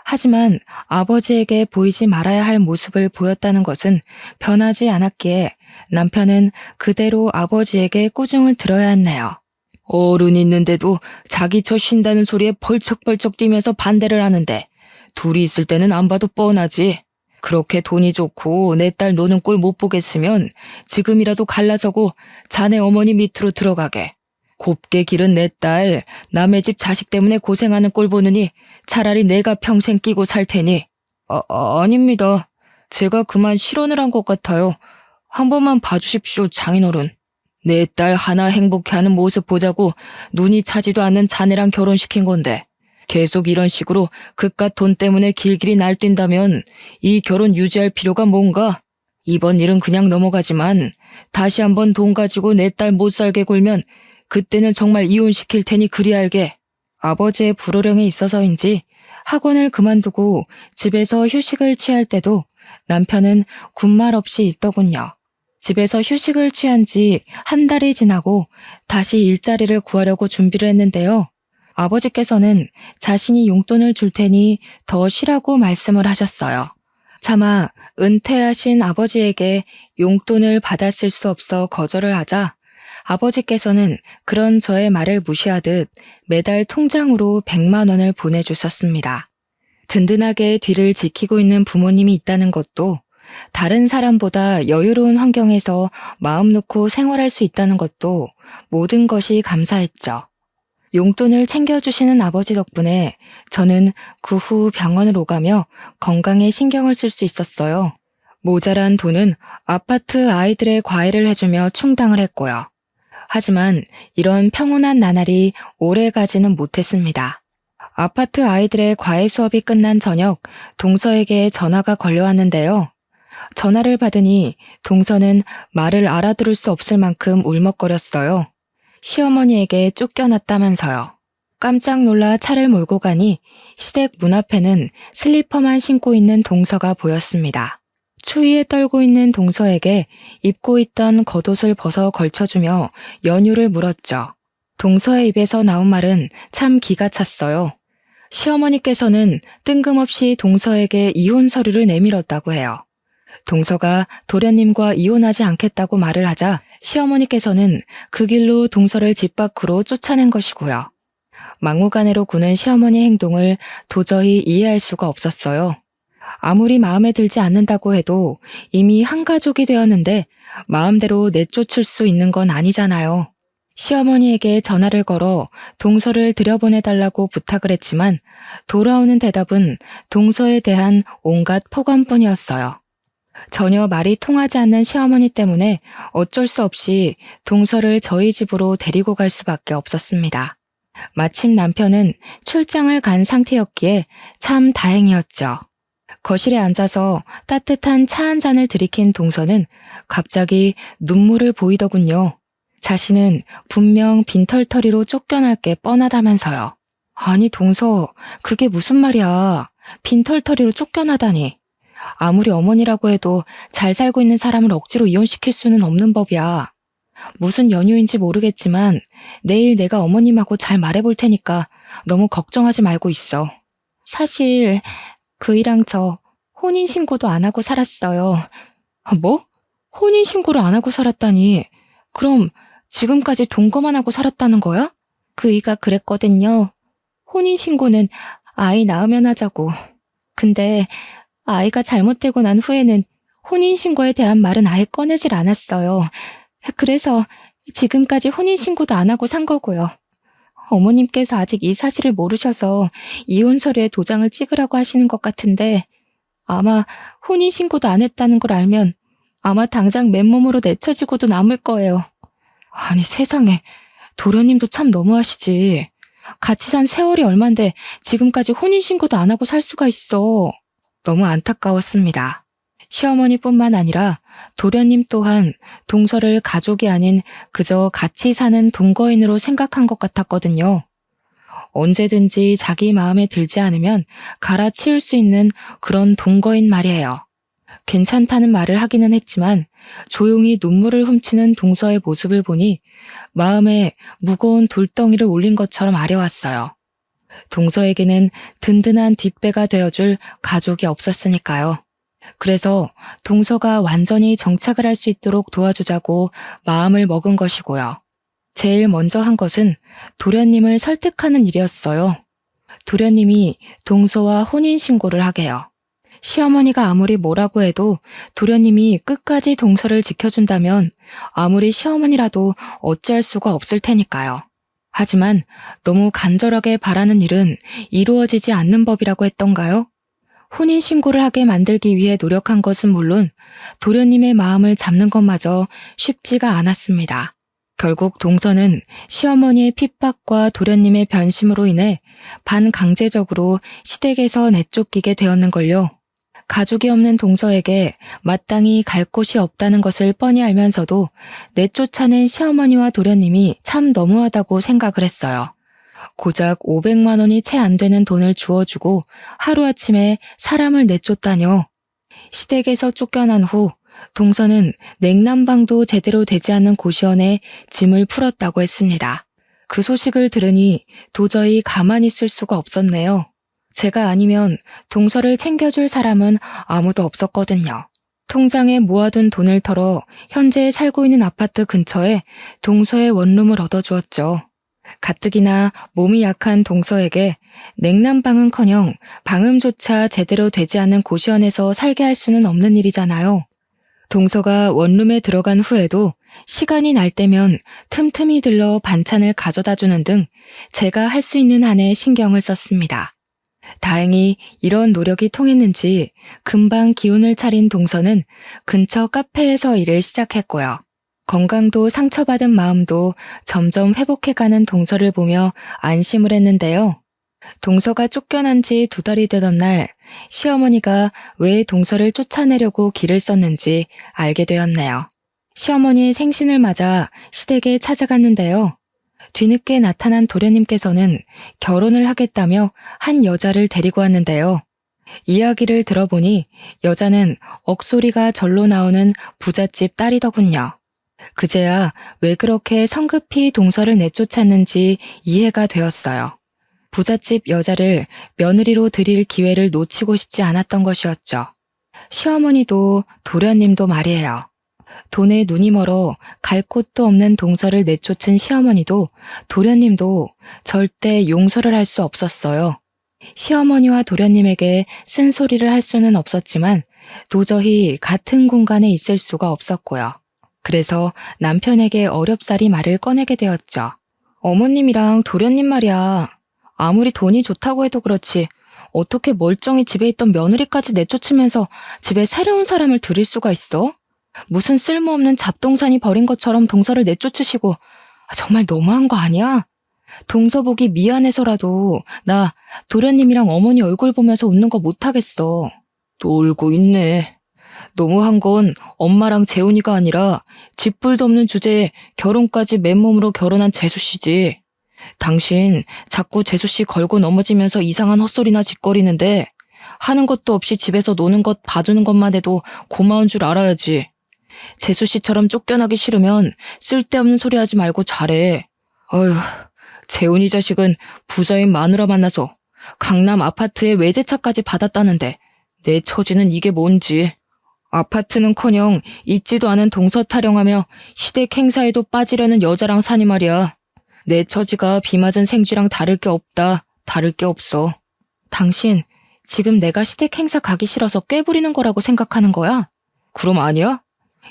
하지만 아버지에게 보이지 말아야 할 모습을 보였다는 것은 변하지 않았기에 남편은 그대로 아버지에게 꾸중을 들어야 했네요. 어른 있는데도 자기 저 쉰다는 소리에 벌쩍벌쩍 뛰면서 반대를 하는데 둘이 있을 때는 안 봐도 뻔하지. 그렇게 돈이 좋고 내 딸 노는 꼴 못 보겠으면 지금이라도 갈라서고 자네 어머니 밑으로 들어가게. 곱게 기른 내 딸 남의 집 자식 때문에 고생하는 꼴 보느니 차라리 내가 평생 끼고 살 테니. 아닙니다. 제가 그만 실언을 한 것 같아요. 한 번만 봐주십시오, 장인어른. 내 딸 하나 행복해하는 모습 보자고 눈이 차지도 않는 자네랑 결혼시킨 건데 계속 이런 식으로 그깟 돈 때문에 길길이 날뛴다면 이 결혼 유지할 필요가 뭔가? 이번 일은 그냥 넘어가지만 다시 한번 돈 가지고 내 딸 못 살게 굴면 그때는 정말 이혼시킬 테니 그리 알게. 아버지의 불호령이 있어서인지 학원을 그만두고 집에서 휴식을 취할 때도 남편은 군말 없이 있더군요. 집에서 휴식을 취한 지 한 달이 지나고 다시 일자리를 구하려고 준비를 했는데요. 아버지께서는 자신이 용돈을 줄 테니 더 쉬라고 말씀을 하셨어요. 차마 은퇴하신 아버지에게 용돈을 받았을 수 없어 거절을 하자 아버지께서는 그런 저의 말을 무시하듯 매달 통장으로 100만 원을 보내주셨습니다. 든든하게 뒤를 지키고 있는 부모님이 있다는 것도 다른 사람보다 여유로운 환경에서 마음 놓고 생활할 수 있다는 것도 모든 것이 감사했죠. 용돈을 챙겨주시는 아버지 덕분에 저는 그 후 병원을 오가며 건강에 신경을 쓸 수 있었어요. 모자란 돈은 아파트 아이들의 과외를 해주며 충당을 했고요. 하지만 이런 평온한 나날이 오래 가지는 못했습니다. 아파트 아이들의 과외 수업이 끝난 저녁 동서에게 전화가 걸려왔는데요. 전화를 받으니 동서는 말을 알아들을 수 없을 만큼 울먹거렸어요. 시어머니에게 쫓겨났다면서요. 깜짝 놀라 차를 몰고 가니 시댁 문 앞에는 슬리퍼만 신고 있는 동서가 보였습니다. 추위에 떨고 있는 동서에게 입고 있던 겉옷을 벗어 걸쳐주며 연유를 물었죠. 동서의 입에서 나온 말은 참 기가 찼어요. 시어머니께서는 뜬금없이 동서에게 이혼 서류를 내밀었다고 해요. 동서가 도련님과 이혼하지 않겠다고 말을 하자 시어머니께서는 그 길로 동서를 집 밖으로 쫓아낸 것이고요. 막무가내로 구는 시어머니 행동을 도저히 이해할 수가 없었어요. 아무리 마음에 들지 않는다고 해도 이미 한 가족이 되었는데 마음대로 내쫓을 수 있는 건 아니잖아요. 시어머니에게 전화를 걸어 동서를 들여보내달라고 부탁을 했지만 돌아오는 대답은 동서에 대한 온갖 폭언뿐이었어요. 전혀 말이 통하지 않는 시어머니 때문에 어쩔 수 없이 동서를 저희 집으로 데리고 갈 수밖에 없었습니다. 마침 남편은 출장을 간 상태였기에 참 다행이었죠. 거실에 앉아서 따뜻한 차 한 잔을 들이킨 동서는 갑자기 눈물을 보이더군요. 자신은 분명 빈털터리로 쫓겨날 게 뻔하다면서요. 아니 동서, 그게 무슨 말이야. 빈털터리로 쫓겨나다니. 아무리 어머니라고 해도 잘 살고 있는 사람을 억지로 이혼시킬 수는 없는 법이야. 무슨 연유인지 모르겠지만 내일 내가 어머님하고 잘 말해볼 테니까 너무 걱정하지 말고 있어. 사실 그이랑 저 혼인신고도 안 하고 살았어요. 뭐? 혼인신고를 안 하고 살았다니. 그럼 지금까지 동거만 하고 살았다는 거야? 그이가 그랬거든요. 혼인신고는 아이 낳으면 하자고. 근데 아이가 잘못되고 난 후에는 혼인신고에 대한 말은 아예 꺼내질 않았어요. 그래서 지금까지 혼인신고도 안 하고 산 거고요. 어머님께서 아직 이 사실을 모르셔서 이혼 서류에 도장을 찍으라고 하시는 것 같은데 아마 혼인신고도 안 했다는 걸 알면 아마 당장 맨몸으로 내쳐지고도 남을 거예요. 아니 세상에, 도련님도 참 너무하시지. 같이 산 세월이 얼만데 지금까지 혼인신고도 안 하고 살 수가 있어. 너무 안타까웠습니다. 시어머니뿐만 아니라 도련님 또한 동서를 가족이 아닌 그저 같이 사는 동거인으로 생각한 것 같았거든요. 언제든지 자기 마음에 들지 않으면 갈아치울 수 있는 그런 동거인 말이에요. 괜찮다는 말을 하기는 했지만 조용히 눈물을 훔치는 동서의 모습을 보니 마음에 무거운 돌덩이를 올린 것처럼 아려왔어요. 동서에게는 든든한 뒷배가 되어줄 가족이 없었으니까요. 그래서 동서가 완전히 정착을 할 수 있도록 도와주자고 마음을 먹은 것이고요. 제일 먼저 한 것은 도련님을 설득하는 일이었어요. 도련님이 동서와 혼인신고를 하게요. 시어머니가 아무리 뭐라고 해도 도련님이 끝까지 동서를 지켜준다면 아무리 시어머니라도 어찌할 수가 없을 테니까요. 하지만 너무 간절하게 바라는 일은 이루어지지 않는 법이라고 했던가요? 혼인신고를 하게 만들기 위해 노력한 것은 물론 도련님의 마음을 잡는 것마저 쉽지가 않았습니다. 결국 동서는 시어머니의 핍박과 도련님의 변심으로 인해 반강제적으로 시댁에서 내쫓기게 되었는걸요. 가족이 없는 동서에게 마땅히 갈 곳이 없다는 것을 뻔히 알면서도 내쫓아낸 시어머니와 도련님이 참 너무하다고 생각을 했어요. 고작 500만 원이 채 안 되는 돈을 주어주고 하루아침에 사람을 내쫓다뇨. 시댁에서 쫓겨난 후 동서는 냉난방도 제대로 되지 않는 고시원에 짐을 풀었다고 했습니다. 그 소식을 들으니 도저히 가만히 있을 수가 없었네요. 제가 아니면 동서를 챙겨줄 사람은 아무도 없었거든요. 통장에 모아둔 돈을 털어 현재 살고 있는 아파트 근처에 동서의 원룸을 얻어주었죠. 가뜩이나 몸이 약한 동서에게 냉난방은커녕 방음조차 제대로 되지 않는 고시원에서 살게 할 수는 없는 일이잖아요. 동서가 원룸에 들어간 후에도 시간이 날 때면 틈틈이 들러 반찬을 가져다 주는 등 제가 할 수 있는 한에 신경을 썼습니다. 다행히 이런 노력이 통했는지 금방 기운을 차린 동서는 근처 카페에서 일을 시작했고요. 건강도 상처받은 마음도 점점 회복해가는 동서를 보며 안심을 했는데요. 동서가 쫓겨난 지 2달이 되던 날 시어머니가 왜 동서를 쫓아내려고 길을 썼는지 알게 되었네요. 시어머니의 생신을 맞아 시댁에 찾아갔는데요. 뒤늦게 나타난 도련님께서는 결혼을 하겠다며 한 여자를 데리고 왔는데요. 이야기를 들어보니 여자는 억소리가 절로 나오는 부잣집 딸이더군요. 그제야 왜 그렇게 성급히 동서를 내쫓았는지 이해가 되었어요. 부잣집 여자를 며느리로 들일 기회를 놓치고 싶지 않았던 것이었죠. 시어머니도 도련님도 말이에요. 돈에 눈이 멀어 갈 곳도 없는 동서를 내쫓은 시어머니도 도련님도 절대 용서를 할 수 없었어요. 시어머니와 도련님에게 쓴소리를 할 수는 없었지만 도저히 같은 공간에 있을 수가 없었고요. 그래서 남편에게 어렵사리 말을 꺼내게 되었죠. 어머님이랑 도련님 말이야. 아무리 돈이 좋다고 해도 그렇지 어떻게 멀쩡히 집에 있던 며느리까지 내쫓으면서 집에 새로운 사람을 들일 수가 있어? 무슨 쓸모없는 잡동사니 버린 것처럼 동서를 내쫓으시고 정말 너무한 거 아니야? 동서 보기 미안해서라도 나 도련님이랑 어머니 얼굴 보면서 웃는 거 못하겠어. 또 울고 있네. 너무한 건 엄마랑 재훈이가 아니라 쥐뿔도 없는 주제에 결혼까지 맨몸으로 결혼한 재수씨지. 당신 자꾸 재수씨 걸고 넘어지면서 이상한 헛소리나 짓거리는데 하는 것도 없이 집에서 노는 것 봐주는 것만 해도 고마운 줄 알아야지. 재수씨처럼 쫓겨나기 싫으면 쓸데없는 소리 하지 말고 잘해. 어휴, 재훈이 자식은 부자인 마누라 만나서 강남 아파트에 외제차까지 받았다는데 내 처지는 이게 뭔지. 아파트는커녕 있지도 않은 동서 타령하며 시댁 행사에도 빠지려는 여자랑 사니 말이야. 내 처지가 비 맞은 생쥐랑 다를 게 없다. 다를 게 없어. 당신 지금 내가 시댁 행사 가기 싫어서 꾀부리는 거라고 생각하는 거야? 그럼 아니야?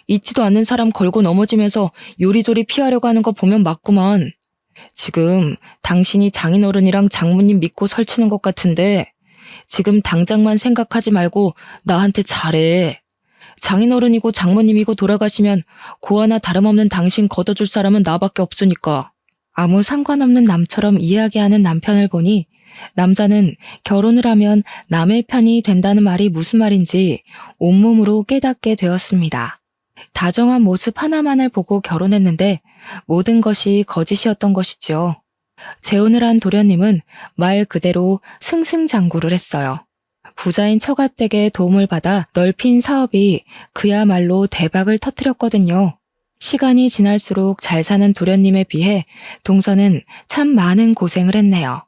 있지도 않는 사람 걸고 넘어지면서 요리조리 피하려고 하는 거 보면 맞구만. 지금 당신이 장인어른이랑 장모님 믿고 설치는 것 같은데 지금 당장만 생각하지 말고 나한테 잘해. 장인어른이고 장모님이고 돌아가시면 고아나 다름없는 당신 걷어줄 사람은 나밖에 없으니까. 아무 상관없는 남처럼 이야기하는 남편을 보니 남자는 결혼을 하면 남의 편이 된다는 말이 무슨 말인지 온몸으로 깨닫게 되었습니다. 다정한 모습 하나만을 보고 결혼했는데 모든 것이 거짓이었던 것이죠. 재혼을 한 도련님은 말 그대로 승승장구를 했어요. 부자인 처가댁의 도움을 받아 넓힌 사업이 그야말로 대박을 터뜨렸거든요. 시간이 지날수록 잘 사는 도련님에 비해 동서는 참 많은 고생을 했네요.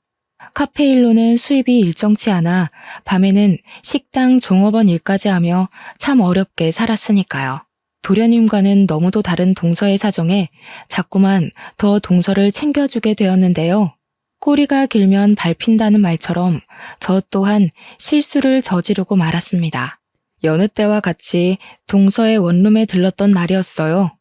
카페 일로는 수입이 일정치 않아 밤에는 식당 종업원 일까지 하며 참 어렵게 살았으니까요. 도련님과는 너무도 다른 동서의 사정에 자꾸만 더 동서를 챙겨주게 되었는데요. 꼬리가 길면 밟힌다는 말처럼 저 또한 실수를 저지르고 말았습니다. 여느 때와 같이 동서의 원룸에 들렀던 날이었어요.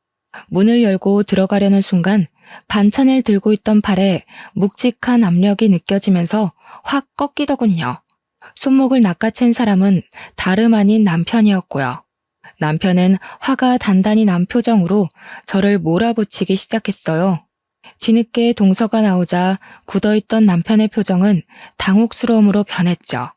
문을 열고 들어가려는 순간 반찬을 들고 있던 팔에 묵직한 압력이 느껴지면서 확 꺾이더군요. 손목을 낚아챈 사람은 다름 아닌 남편이었고요. 남편은 화가 단단히 난 표정으로 저를 몰아붙이기 시작했어요. 뒤늦게 동서가 나오자 굳어있던 남편의 표정은 당혹스러움으로 변했죠.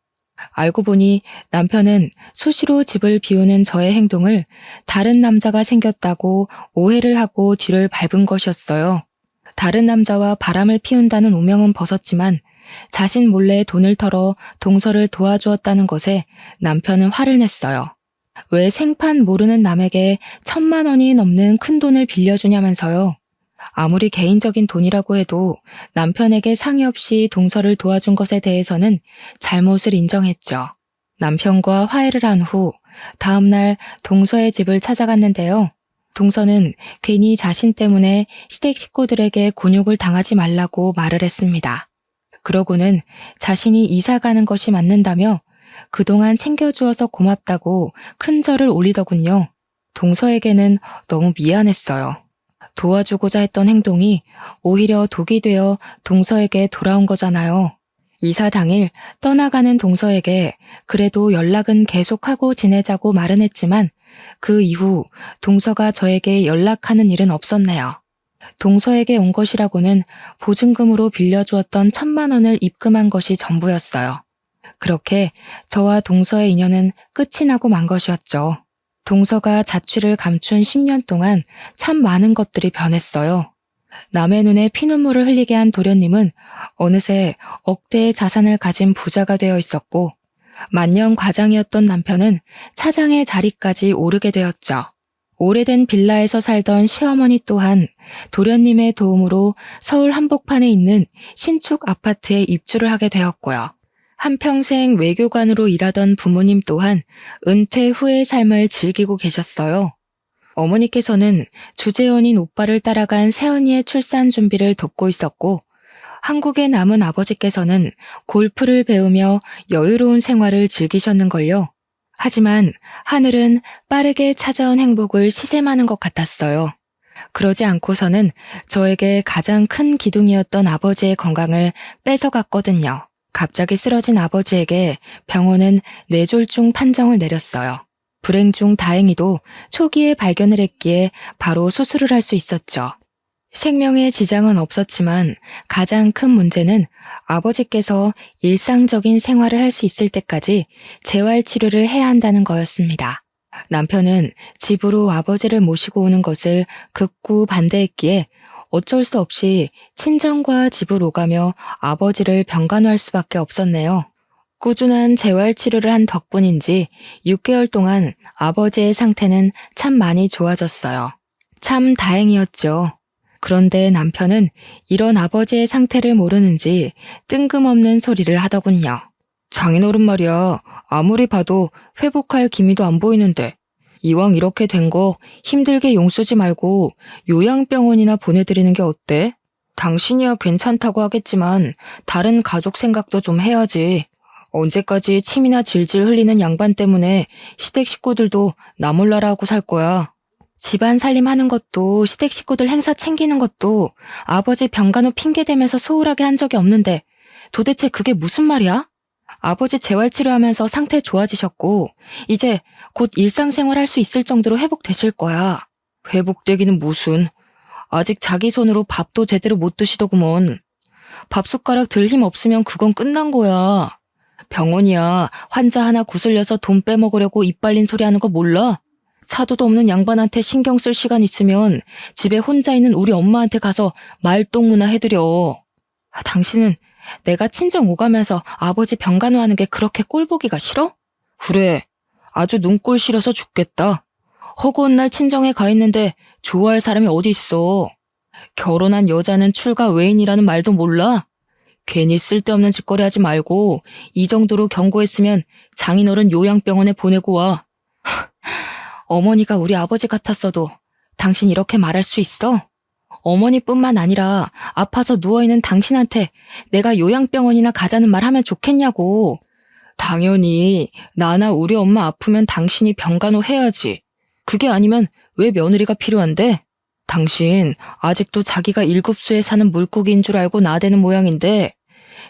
알고 보니 남편은 수시로 집을 비우는 저의 행동을 다른 남자가 생겼다고 오해를 하고 뒤를 밟은 것이었어요. 다른 남자와 바람을 피운다는 오명은 벗었지만 자신 몰래 돈을 털어 동서를 도와주었다는 것에 남편은 화를 냈어요. 왜 생판 모르는 남에게 1,000만 원이 넘는 큰 돈을 빌려주냐면서요. 아무리 개인적인 돈이라고 해도 남편에게 상의 없이 동서를 도와준 것에 대해서는 잘못을 인정했죠. 남편과 화해를 한 후 다음날 동서의 집을 찾아갔는데요. 동서는 괜히 자신 때문에 시댁 식구들에게 곤욕을 당하지 말라고 말을 했습니다. 그러고는 자신이 이사 가는 것이 맞는다며 그동안 챙겨주어서 고맙다고 큰 절을 올리더군요. 동서에게는 너무 미안했어요. 도와주고자 했던 행동이 오히려 독이 되어 동서에게 돌아온 거잖아요. 이사 당일 떠나가는 동서에게 그래도 연락은 계속하고 지내자고 말은 했지만 그 이후 동서가 저에게 연락하는 일은 없었네요. 동서에게 온 것이라고는 보증금으로 빌려주었던 1,000만 원을 입금한 것이 전부였어요. 그렇게 저와 동서의 인연은 끝이 나고 만 것이었죠. 동서가 자취를 감춘 10년 동안 참 많은 것들이 변했어요. 남의 눈에 피눈물을 흘리게 한 도련님은 어느새 억대의 자산을 가진 부자가 되어 있었고 만년 과장이었던 남편은 차장의 자리까지 오르게 되었죠. 오래된 빌라에서 살던 시어머니 또한 도련님의 도움으로 서울 한복판에 있는 신축 아파트에 입주를 하게 되었고요. 한평생 외교관으로 일하던 부모님 또한 은퇴 후의 삶을 즐기고 계셨어요. 어머니께서는 주재원인 오빠를 따라간 새언니의 출산 준비를 돕고 있었고 한국에 남은 아버지께서는 골프를 배우며 여유로운 생활을 즐기셨는걸요. 하지만 하늘은 빠르게 찾아온 행복을 시샘하는 것 같았어요. 그러지 않고서는 저에게 가장 큰 기둥이었던 아버지의 건강을 뺏어갔거든요. 갑자기 쓰러진 아버지에게 병원은 뇌졸중 판정을 내렸어요. 불행 중 다행히도 초기에 발견을 했기에 바로 수술을 할 수 있었죠. 생명에 지장은 없었지만 가장 큰 문제는 아버지께서 일상적인 생활을 할 수 있을 때까지 재활치료를 해야 한다는 거였습니다. 남편은 집으로 아버지를 모시고 오는 것을 극구 반대했기에 어쩔 수 없이 친정과 집을 오가며 아버지를 병간호할 수밖에 없었네요. 꾸준한 재활치료를 한 덕분인지 6개월 동안 아버지의 상태는 참 많이 좋아졌어요. 참 다행이었죠. 그런데 남편은 이런 아버지의 상태를 모르는지 뜬금없는 소리를 하더군요. 장인어른 말이야, 아무리 봐도 회복할 기미도 안 보이는데 이왕 이렇게 된 거 힘들게 용쓰지 말고 요양병원이나 보내드리는 게 어때? 당신이야 괜찮다고 하겠지만 다른 가족 생각도 좀 해야지. 언제까지 침이나 질질 흘리는 양반 때문에 시댁 식구들도 나 몰라라 하고 살 거야. 집안 살림하는 것도 시댁 식구들 행사 챙기는 것도 아버지 병간호 핑계대면서 소홀하게 한 적이 없는데 도대체 그게 무슨 말이야? 아버지 재활치료하면서 상태 좋아지셨고 이제 곧 일상생활 할 수 있을 정도로 회복되실 거야. 회복되기는 무슨. 아직 자기 손으로 밥도 제대로 못 드시더구먼. 밥숟가락 들 힘 없으면 그건 끝난 거야. 병원이야 환자 하나 구슬려서 돈 빼먹으려고 입 발린 소리 하는 거 몰라? 차도도 없는 양반한테 신경 쓸 시간 있으면 집에 혼자 있는 우리 엄마한테 가서 말동무나 해드려. 당신은 내가 친정 오가면서 아버지 병간호하는 게 그렇게 꼴보기가 싫어? 그래, 아주 눈꼴 싫어서 죽겠다. 허구한 날 친정에 가 있는데 좋아할 사람이 어디 있어. 결혼한 여자는 출가 외인이라는 말도 몰라? 괜히 쓸데없는 짓거리 하지 말고 이 정도로 경고했으면 장인어른 요양병원에 보내고 와. 어머니가 우리 아버지 같았어도 당신 이렇게 말할 수 있어? 어머니뿐만 아니라 아파서 누워있는 당신한테 내가 요양병원이나 가자는 말 하면 좋겠냐고. 당연히 나나 우리 엄마 아프면 당신이 병간호 해야지. 그게 아니면 왜 며느리가 필요한데? 당신 아직도 자기가 일급수에 사는 물고기인 줄 알고 나대는 모양인데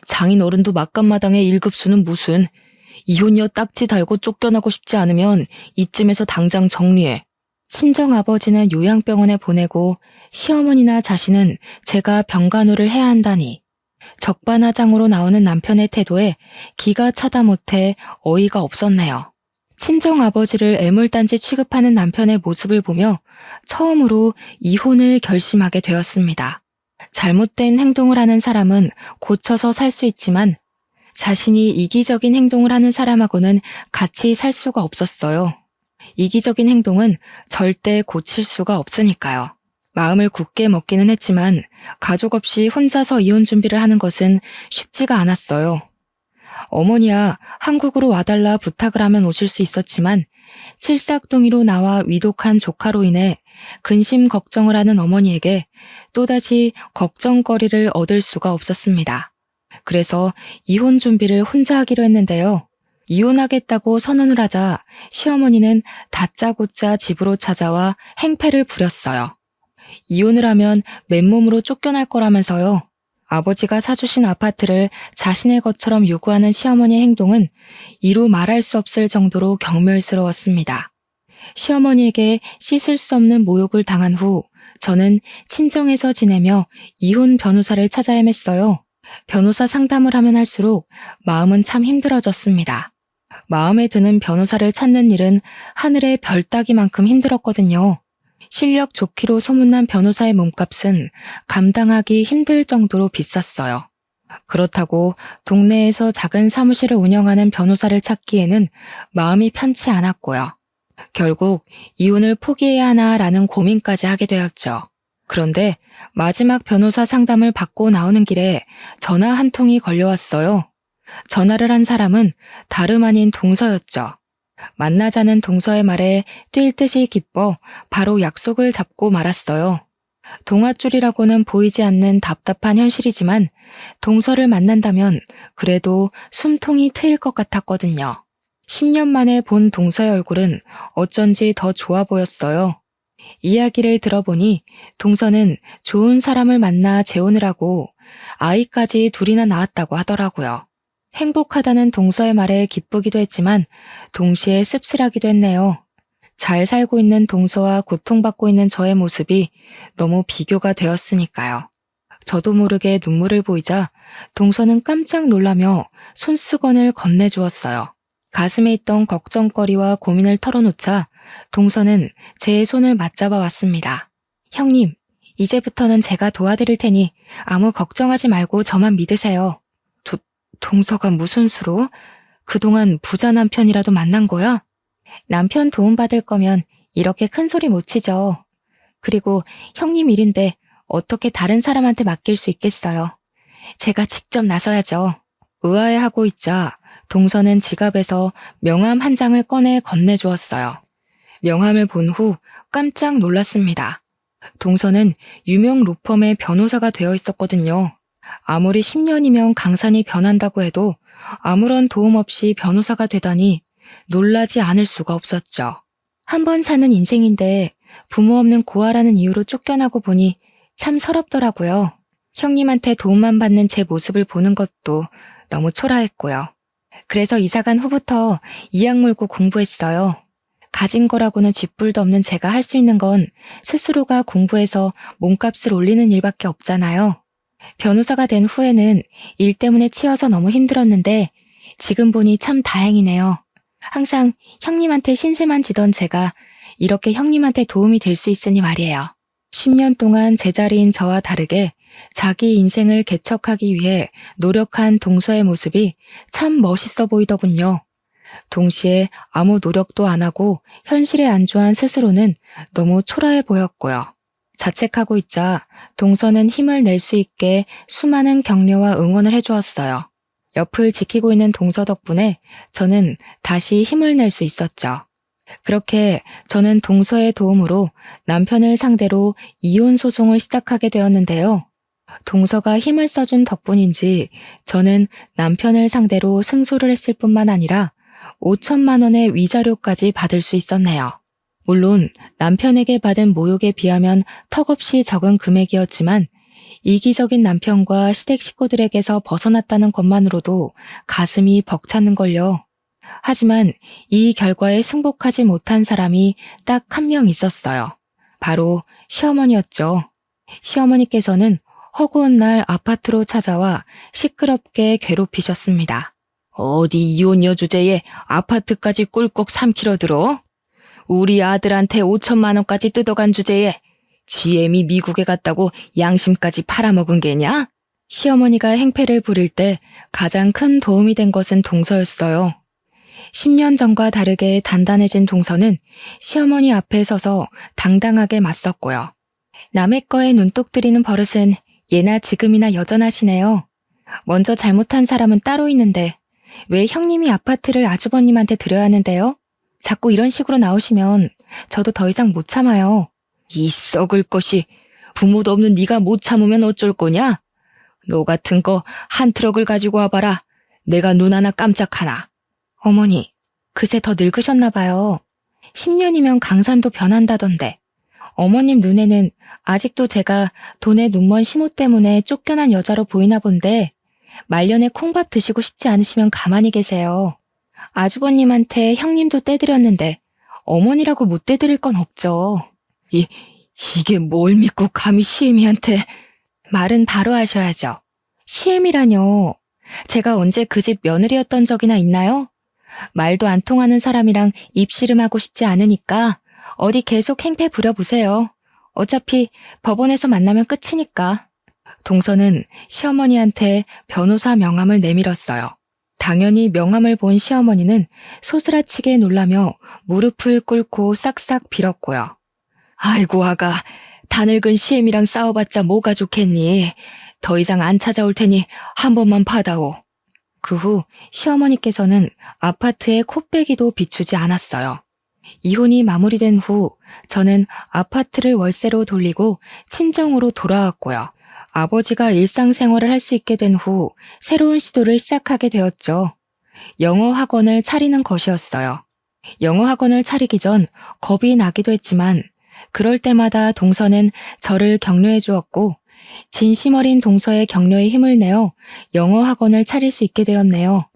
장인어른도 막간마당의 일급수는 무슨 이혼녀 딱지 달고 쫓겨나고 싶지 않으면 이쯤에서 당장 정리해. 친정아버지는 요양병원에 보내고 시어머니나 자신은 제가 병간호를 해야 한다니. 적반하장으로 나오는 남편의 태도에 기가 차다 못해 어이가 없었네요. 친정아버지를 애물단지 취급하는 남편의 모습을 보며 처음으로 이혼을 결심하게 되었습니다. 잘못된 행동을 하는 사람은 고쳐서 살 수 있지만 자신이 이기적인 행동을 하는 사람하고는 같이 살 수가 없었어요. 이기적인 행동은 절대 고칠 수가 없으니까요. 마음을 굳게 먹기는 했지만 가족 없이 혼자서 이혼 준비를 하는 것은 쉽지가 않았어요. 어머니야 한국으로 와달라 부탁을 하면 오실 수 있었지만 칠삭동이로 나와 위독한 조카로 인해 근심 걱정을 하는 어머니에게 또다시 걱정거리를 얻을 수가 없었습니다. 그래서 이혼 준비를 혼자 하기로 했는데요. 이혼하겠다고 선언을 하자 시어머니는 다짜고짜 집으로 찾아와 행패를 부렸어요. 이혼을 하면 맨몸으로 쫓겨날 거라면서요. 아버지가 사주신 아파트를 자신의 것처럼 요구하는 시어머니의 행동은 이루 말할 수 없을 정도로 경멸스러웠습니다. 시어머니에게 씻을 수 없는 모욕을 당한 후 저는 친정에서 지내며 이혼 변호사를 찾아 헤맸어요. 변호사 상담을 하면 할수록 마음은 참 힘들어졌습니다. 마음에 드는 변호사를 찾는 일은 하늘의 별 따기만큼 힘들었거든요. 실력 좋기로 소문난 변호사의 몸값은 감당하기 힘들 정도로 비쌌어요. 그렇다고 동네에서 작은 사무실을 운영하는 변호사를 찾기에는 마음이 편치 않았고요. 결국 이혼을 포기해야 하나라는 고민까지 하게 되었죠. 그런데 마지막 변호사 상담을 받고 나오는 길에 전화 한 통이 걸려왔어요. 전화를 한 사람은 다름 아닌 동서였죠. 만나자는 동서의 말에 뛸 듯이 기뻐 바로 약속을 잡고 말았어요. 동아줄이라고는 보이지 않는 답답한 현실이지만 동서를 만난다면 그래도 숨통이 트일 것 같았거든요. 10년 만에 본 동서의 얼굴은 어쩐지 더 좋아 보였어요. 이야기를 들어보니 동서는 좋은 사람을 만나 재혼을 하고 아이까지 둘이나 낳았다고 하더라고요. 행복하다는 동서의 말에 기쁘기도 했지만 동시에 씁쓸하기도 했네요. 잘 살고 있는 동서와 고통받고 있는 저의 모습이 너무 비교가 되었으니까요. 저도 모르게 눈물을 보이자 동서는 깜짝 놀라며 손수건을 건네주었어요. 가슴에 있던 걱정거리와 고민을 털어놓자 동서는 제 손을 맞잡아 왔습니다. 형님, 이제부터는 제가 도와드릴 테니 아무 걱정하지 말고 저만 믿으세요. 동서가 무슨 수로? 그동안 부자 남편이라도 만난 거야? 남편 도움받을 거면 이렇게 큰 소리 못 치죠. 그리고 형님 일인데 어떻게 다른 사람한테 맡길 수 있겠어요. 제가 직접 나서야죠. 의아해하고 있자 동서는 지갑에서 명함 한 장을 꺼내 건네주었어요. 명함을 본 후 깜짝 놀랐습니다. 동서는 유명 로펌의 변호사가 되어 있었거든요. 아무리 10년이면 강산이 변한다고 해도 아무런 도움 없이 변호사가 되다니 놀라지 않을 수가 없었죠. 한 번 사는 인생인데 부모 없는 고아라는 이유로 쫓겨나고 보니 참 서럽더라고요. 형님한테 도움만 받는 제 모습을 보는 것도 너무 초라했고요. 그래서 이사간 후부터 이악 물고 공부했어요. 가진 거라고는 쥐뿔도 없는 제가 할 수 있는 건 스스로가 공부해서 몸값을 올리는 일밖에 없잖아요. 변호사가 된 후에는 일 때문에 치여서 너무 힘들었는데 지금 보니 참 다행이네요. 항상 형님한테 신세만 지던 제가 이렇게 형님한테 도움이 될 수 있으니 말이에요. 10년 동안 제자리인 저와 다르게 자기 인생을 개척하기 위해 노력한 동서의 모습이 참 멋있어 보이더군요. 동시에 아무 노력도 안 하고 현실에 안주한 스스로는 너무 초라해 보였고요. 자책하고 있자 동서는 힘을 낼 수 있게 수많은 격려와 응원을 해주었어요. 옆을 지키고 있는 동서 덕분에 저는 다시 힘을 낼 수 있었죠. 그렇게 저는 동서의 도움으로 남편을 상대로 이혼 소송을 시작하게 되었는데요. 동서가 힘을 써준 덕분인지 저는 남편을 상대로 승소를 했을 뿐만 아니라 5천만 원의 위자료까지 받을 수 있었네요. 물론 남편에게 받은 모욕에 비하면 턱없이 적은 금액이었지만 이기적인 남편과 시댁 식구들에게서 벗어났다는 것만으로도 가슴이 벅차는걸요. 하지만 이 결과에 승복하지 못한 사람이 딱 한 명 있었어요. 바로 시어머니였죠. 시어머니께서는 허구한 날 아파트로 찾아와 시끄럽게 괴롭히셨습니다. 어디 이혼녀 주제에 아파트까지 꿀꺽 삼키러 들어? 우리 아들한테 5천만 원까지 뜯어간 주제에 지엠이 미국에 갔다고 양심까지 팔아먹은 게냐? 시어머니가 행패를 부릴 때 가장 큰 도움이 된 것은 동서였어요. 10년 전과 다르게 단단해진 동서는 시어머니 앞에 서서 당당하게 맞섰고요. 남의 거에 눈독 들이는 버릇은 예나 지금이나 여전하시네요. 먼저 잘못한 사람은 따로 있는데 왜 형님이 아파트를 아주버님한테 드려야 하는데요? 자꾸 이런 식으로 나오시면 저도 더 이상 못 참아요. 이 썩을 것이 부모도 없는 네가 못 참으면 어쩔 거냐? 너 같은 거 한 트럭을 가지고 와봐라. 내가 눈 하나 깜짝하나. 어머니, 그새 더 늙으셨나 봐요. 10년이면 강산도 변한다던데. 어머님 눈에는 아직도 제가 돈에 눈먼 시모 때문에 쫓겨난 여자로 보이나 본데 말년에 콩밥 드시고 싶지 않으시면 가만히 계세요. 아주버님한테 형님도 떼드렸는데 어머니라고 못 떼드릴 건 없죠. 이게 뭘 믿고 감히 시애미한테. 말은 바로 하셔야죠. 시애미라뇨. 제가 언제 그 집 며느리였던 적이나 있나요? 말도 안 통하는 사람이랑 입씨름하고 싶지 않으니까 어디 계속 행패 부려보세요. 어차피 법원에서 만나면 끝이니까. 동서는 시어머니한테 변호사 명함을 내밀었어요. 당연히 명함을 본 시어머니는 소스라치게 놀라며 무릎을 꿇고 싹싹 빌었고요. 아이고 아가, 다 늙은 시엠이랑 싸워봤자 뭐가 좋겠니? 더 이상 안 찾아올 테니 한 번만 받아오. 그 후 시어머니께서는 아파트에 코빼기도 비추지 않았어요. 이혼이 마무리된 후 저는 아파트를 월세로 돌리고 친정으로 돌아왔고요. 아버지가 일상생활을 할 수 있게 된 후 새로운 시도를 시작하게 되었죠. 영어 학원을 차리는 것이었어요. 영어 학원을 차리기 전 겁이 나기도 했지만 그럴 때마다 동서는 저를 격려해 주었고 진심 어린 동서의 격려에 힘을 내어 영어 학원을 차릴 수 있게 되었네요.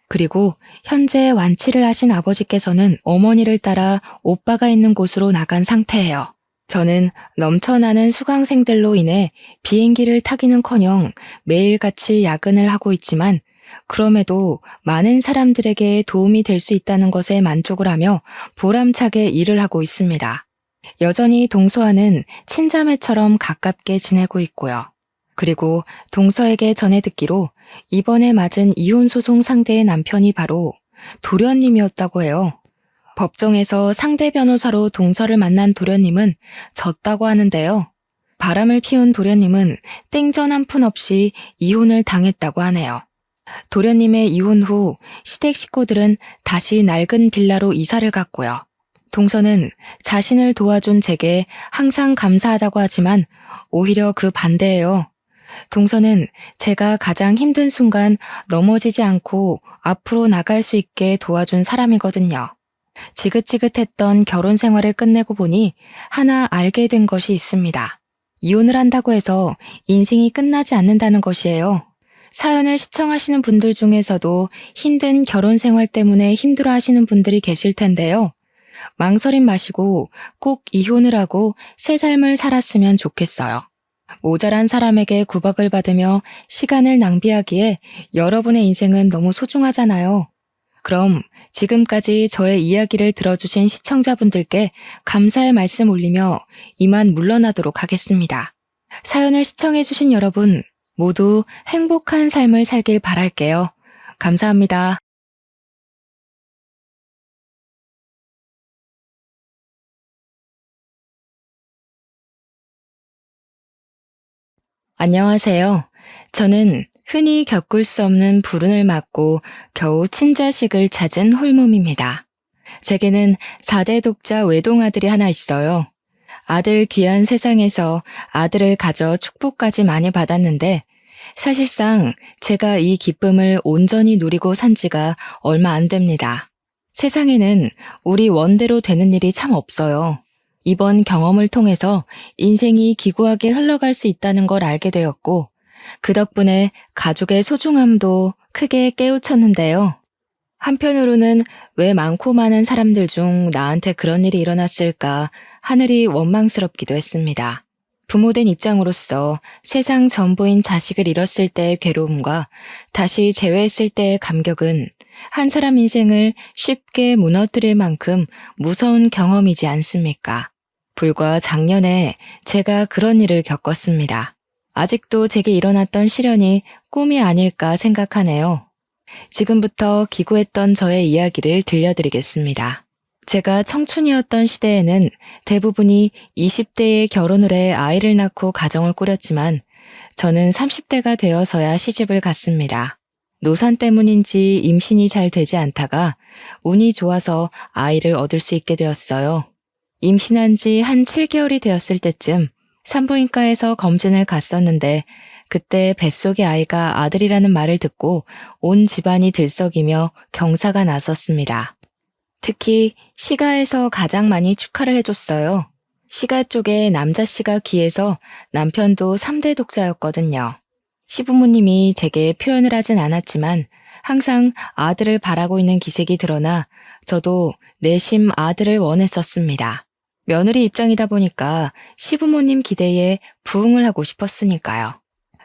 그리고 현재 완치를 하신 아버지께서는 어머니를 따라 오빠가 있는 곳으로 나간 상태예요. 저는 넘쳐나는 수강생들로 인해 비행기를 타기는커녕 매일같이 야근을 하고 있지만 그럼에도 많은 사람들에게 도움이 될 수 있다는 것에 만족을 하며 보람차게 일을 하고 있습니다. 여전히 동서와는 친자매처럼 가깝게 지내고 있고요. 그리고 동서에게 전해 듣기로 이번에 맞은 이혼 소송 상대의 남편이 바로 도련님이었다고 해요. 법정에서 상대 변호사로 동서를 만난 도련님은 졌다고 하는데요. 바람을 피운 도련님은 땡전 한 푼 없이 이혼을 당했다고 하네요. 도련님의 이혼 후 시댁 식구들은 다시 낡은 빌라로 이사를 갔고요. 동서는 자신을 도와준 제게 항상 감사하다고 하지만 오히려 그 반대예요. 동서는 제가 가장 힘든 순간 넘어지지 않고 앞으로 나갈 수 있게 도와준 사람이거든요. 지긋지긋했던 결혼 생활을 끝내고 보니 하나 알게 된 것이 있습니다. 이혼을 한다고 해서 인생이 끝나지 않는다는 것이에요. 사연을 시청하시는 분들 중에서도 힘든 결혼 생활 때문에 힘들어 하시는 분들이 계실 텐데요. 망설임 마시고 꼭 이혼을 하고 새 삶을 살았으면 좋겠어요. 모자란 사람에게 구박을 받으며 시간을 낭비하기에 여러분의 인생은 너무 소중하잖아요. 그럼 지금까지 저의 이야기를 들어주신 시청자분들께 감사의 말씀 올리며 이만 물러나도록 하겠습니다. 사연을 시청해주신 여러분 모두 행복한 삶을 살길 바랄게요. 감사합니다. 안녕하세요. 저는 흔히 겪을 수 없는 불운을 맞고 겨우 친자식을 찾은 홀몸입니다. 제게는 4대 독자 외동아들이 하나 있어요. 아들 귀한 세상에서 아들을 가져 축복까지 많이 받았는데 사실상 제가 이 기쁨을 온전히 누리고 산 지가 얼마 안 됩니다. 세상에는 우리 원대로 되는 일이 참 없어요. 이번 경험을 통해서 인생이 기구하게 흘러갈 수 있다는 걸 알게 되었고, 그 덕분에 가족의 소중함도 크게 깨우쳤는데요. 한편으로는 왜 많고 많은 사람들 중 나한테 그런 일이 일어났을까 하늘이 원망스럽기도 했습니다. 부모된 입장으로서 세상 전부인 자식을 잃었을 때의 괴로움과 다시 재회했을 때의 감격은 한 사람 인생을 쉽게 무너뜨릴 만큼 무서운 경험이지 않습니까? 불과 작년에 제가 그런 일을 겪었습니다. 아직도 제게 일어났던 시련이 꿈이 아닐까 생각하네요. 지금부터 기구했던 저의 이야기를 들려드리겠습니다. 제가 청춘이었던 시대에는 대부분이 20대에 결혼을 해 아이를 낳고 가정을 꾸렸지만 저는 30대가 되어서야 시집을 갔습니다. 노산 때문인지 임신이 잘 되지 않다가 운이 좋아서 아이를 얻을 수 있게 되었어요. 임신한 지 한 7개월이 되었을 때쯤 산부인과에서 검진을 갔었는데 그때 뱃속의 아이가 아들이라는 말을 듣고 온 집안이 들썩이며 경사가 났었습니다. 특히 시가에서 가장 많이 축하를 해줬어요. 시가 쪽에 남자씨가 귀해서 남편도 3대 독자였거든요. 시부모님이 제게 표현을 하진 않았지만 항상 아들을 바라고 있는 기색이 드러나 저도 내심 아들을 원했었습니다. 며느리 입장이다 보니까 시부모님 기대에 부응을 하고 싶었으니까요.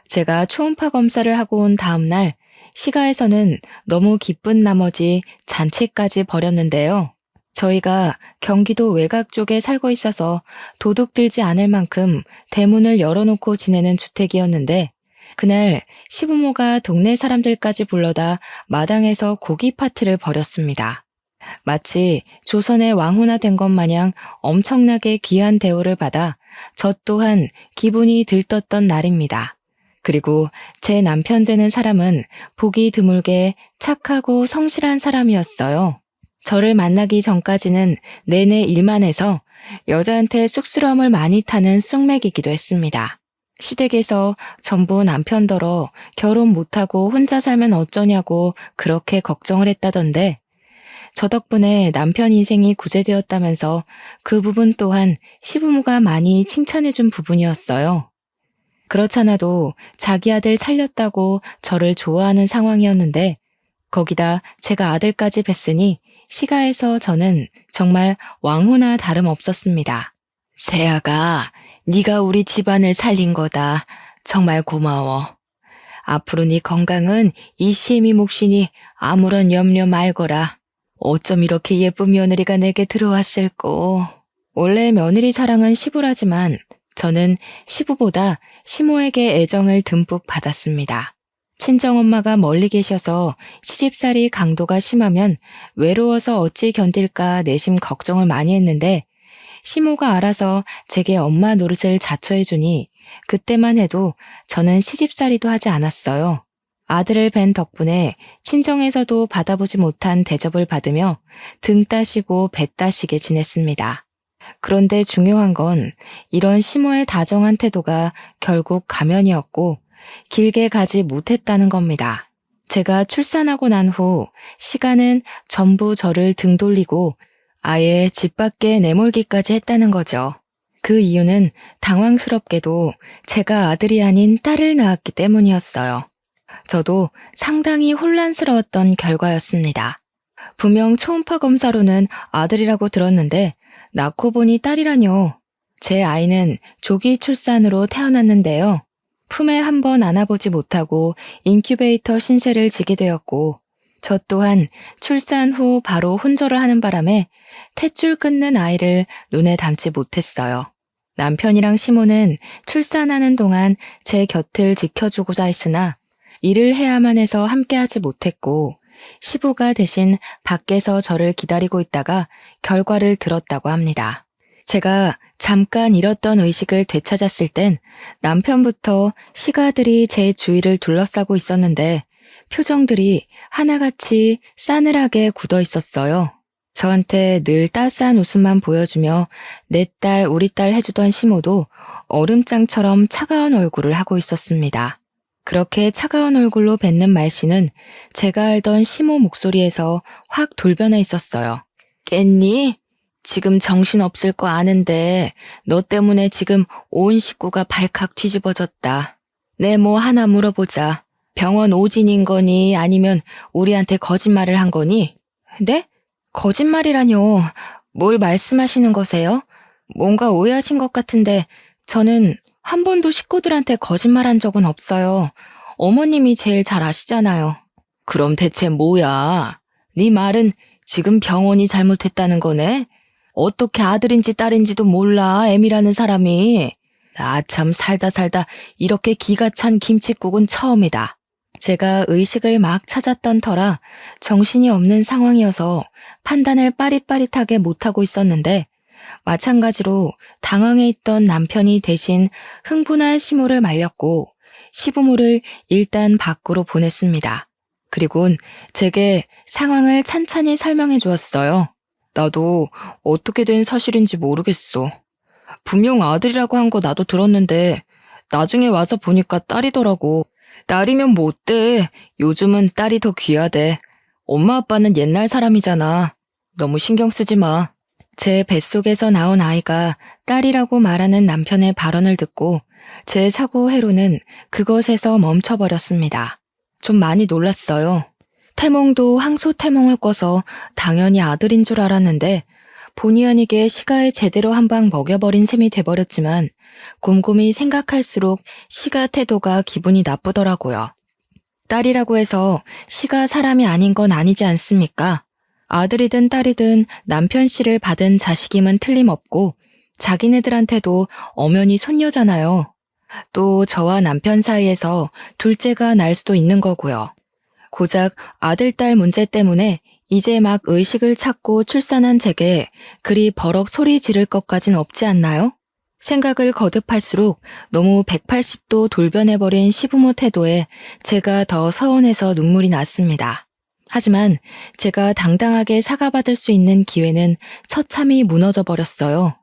제가 초음파 검사를 하고 온 다음 날 시가에서는 너무 기쁜 나머지 잔치까지 벌였는데요. 저희가 경기도 외곽 쪽에 살고 있어서 도둑 들지 않을 만큼 대문을 열어놓고 지내는 주택이었는데 그날 시부모가 동네 사람들까지 불러다 마당에서 고기 파티를 벌였습니다. 마치 조선의 왕후나 된 것 마냥 엄청나게 귀한 대우를 받아 저 또한 기분이 들떴던 날입니다. 그리고 제 남편 되는 사람은 보기 드물게 착하고 성실한 사람이었어요. 저를 만나기 전까지는 내내 일만 해서 여자한테 쑥스러움을 많이 타는 쑥맥이기도 했습니다. 시댁에서 전부 남편더러 결혼 못하고 혼자 살면 어쩌냐고 그렇게 걱정을 했다던데 저 덕분에 남편 인생이 구제되었다면서 그 부분 또한 시부모가 많이 칭찬해준 부분이었어요. 그렇잖아도 자기 아들 살렸다고 저를 좋아하는 상황이었는데 거기다 제가 아들까지 뵀으니 시가에서 저는 정말 왕후나 다름없었습니다. 세아가 네가 우리 집안을 살린 거다. 정말 고마워. 앞으로 네 건강은 이시미 몫이니 아무런 염려 말거라. 어쩜 이렇게 예쁜 며느리가 내게 들어왔을꼬. 원래 며느리 사랑은 시부라지만 저는 시부보다 시모에게 애정을 듬뿍 받았습니다. 친정엄마가 멀리 계셔서 시집살이 강도가 심하면 외로워서 어찌 견딜까 내심 걱정을 많이 했는데 시모가 알아서 제게 엄마 노릇을 자처해주니 그때만 해도 저는 시집살이도 하지 않았어요. 아들을 뵌 덕분에 친정에서도 받아보지 못한 대접을 받으며 등 따시고 배 따시게 지냈습니다. 그런데 중요한 건 이런 시모의 다정한 태도가 결국 가면이었고 길게 가지 못했다는 겁니다. 제가 출산하고 난 후 시간은 전부 저를 등 돌리고 아예 집 밖에 내몰기까지 했다는 거죠. 그 이유는 당황스럽게도 제가 아들이 아닌 딸을 낳았기 때문이었어요. 저도 상당히 혼란스러웠던 결과였습니다. 분명 초음파 검사로는 아들이라고 들었는데 낳고 보니 딸이라뇨. 제 아이는 조기 출산으로 태어났는데요. 품에 한 번 안아보지 못하고 인큐베이터 신세를 지게 되었고 저 또한 출산 후 바로 혼절을 하는 바람에 탯줄 끊는 아이를 눈에 담지 못했어요. 남편이랑 시모는 출산하는 동안 제 곁을 지켜주고자 했으나 일을 해야만 해서 함께하지 못했고 시부가 대신 밖에서 저를 기다리고 있다가 결과를 들었다고 합니다. 제가 잠깐 잃었던 의식을 되찾았을 땐 남편부터 시가들이 제 주위를 둘러싸고 있었는데 표정들이 하나같이 싸늘하게 굳어 있었어요. 저한테 늘 따스한 웃음만 보여주며 내 딸, 우리 딸 해주던 시모도 얼음장처럼 차가운 얼굴을 하고 있었습니다. 그렇게 차가운 얼굴로 뱉는 말씨는 제가 알던 시모 목소리에서 확 돌변해 있었어요. 깼니? 지금 정신없을 거 아는데 너 때문에 지금 온 식구가 발칵 뒤집어졌다. 내 뭐 하나 물어보자. 병원 오진인 거니 아니면 우리한테 거짓말을 한 거니? 네? 거짓말이라뇨. 뭘 말씀하시는 거세요? 뭔가 오해하신 것 같은데 저는 한 번도 식구들한테 거짓말한 적은 없어요. 어머님이 제일 잘 아시잖아요. 그럼 대체 뭐야? 네 말은 지금 병원이 잘못했다는 거네? 어떻게 아들인지 딸인지도 몰라, 애미라는 사람이. 나 참 살다 이렇게 기가 찬 김칫국은 처음이다. 제가 의식을 막 찾았던 터라 정신이 없는 상황이어서 판단을 빠릿빠릿하게 못하고 있었는데 마찬가지로 당황해 있던 남편이 대신 흥분한 시모를 말렸고 시부모를 일단 밖으로 보냈습니다. 그리곤 제게 상황을 찬찬히 설명해 주었어요. 나도 어떻게 된 사실인지 모르겠어. 분명 아들이라고 한 거 나도 들었는데 나중에 와서 보니까 딸이더라고. 딸이면 뭐 어때? 요즘은 딸이 더 귀하대. 엄마 아빠는 옛날 사람이잖아. 너무 신경 쓰지 마. 제 뱃속에서 나온 아이가 딸이라고 말하는 남편의 발언을 듣고 제 사고 회로는 그것에서 멈춰버렸습니다. 좀 많이 놀랐어요. 태몽도 항소 태몽을 꿔서 당연히 아들인 줄 알았는데 본의 아니게 시가에 제대로 한 방 먹여버린 셈이 돼버렸지만 곰곰이 생각할수록 시가 태도가 기분이 나쁘더라고요. 딸이라고 해서 시가 사람이 아닌 건 아니지 않습니까? 아들이든 딸이든 남편 씨를 받은 자식임은 틀림없고 자기네들한테도 엄연히 손녀잖아요. 또 저와 남편 사이에서 둘째가 날 수도 있는 거고요. 고작 아들, 딸 문제 때문에 이제 막 의식을 찾고 출산한 제게 그리 버럭 소리 지를 것까진 없지 않나요? 생각을 거듭할수록 너무 180도 돌변해버린 시부모 태도에 제가 더 서운해서 눈물이 났습니다. 하지만 제가 당당하게 사과받을 수 있는 기회는 처참히 무너져 버렸어요.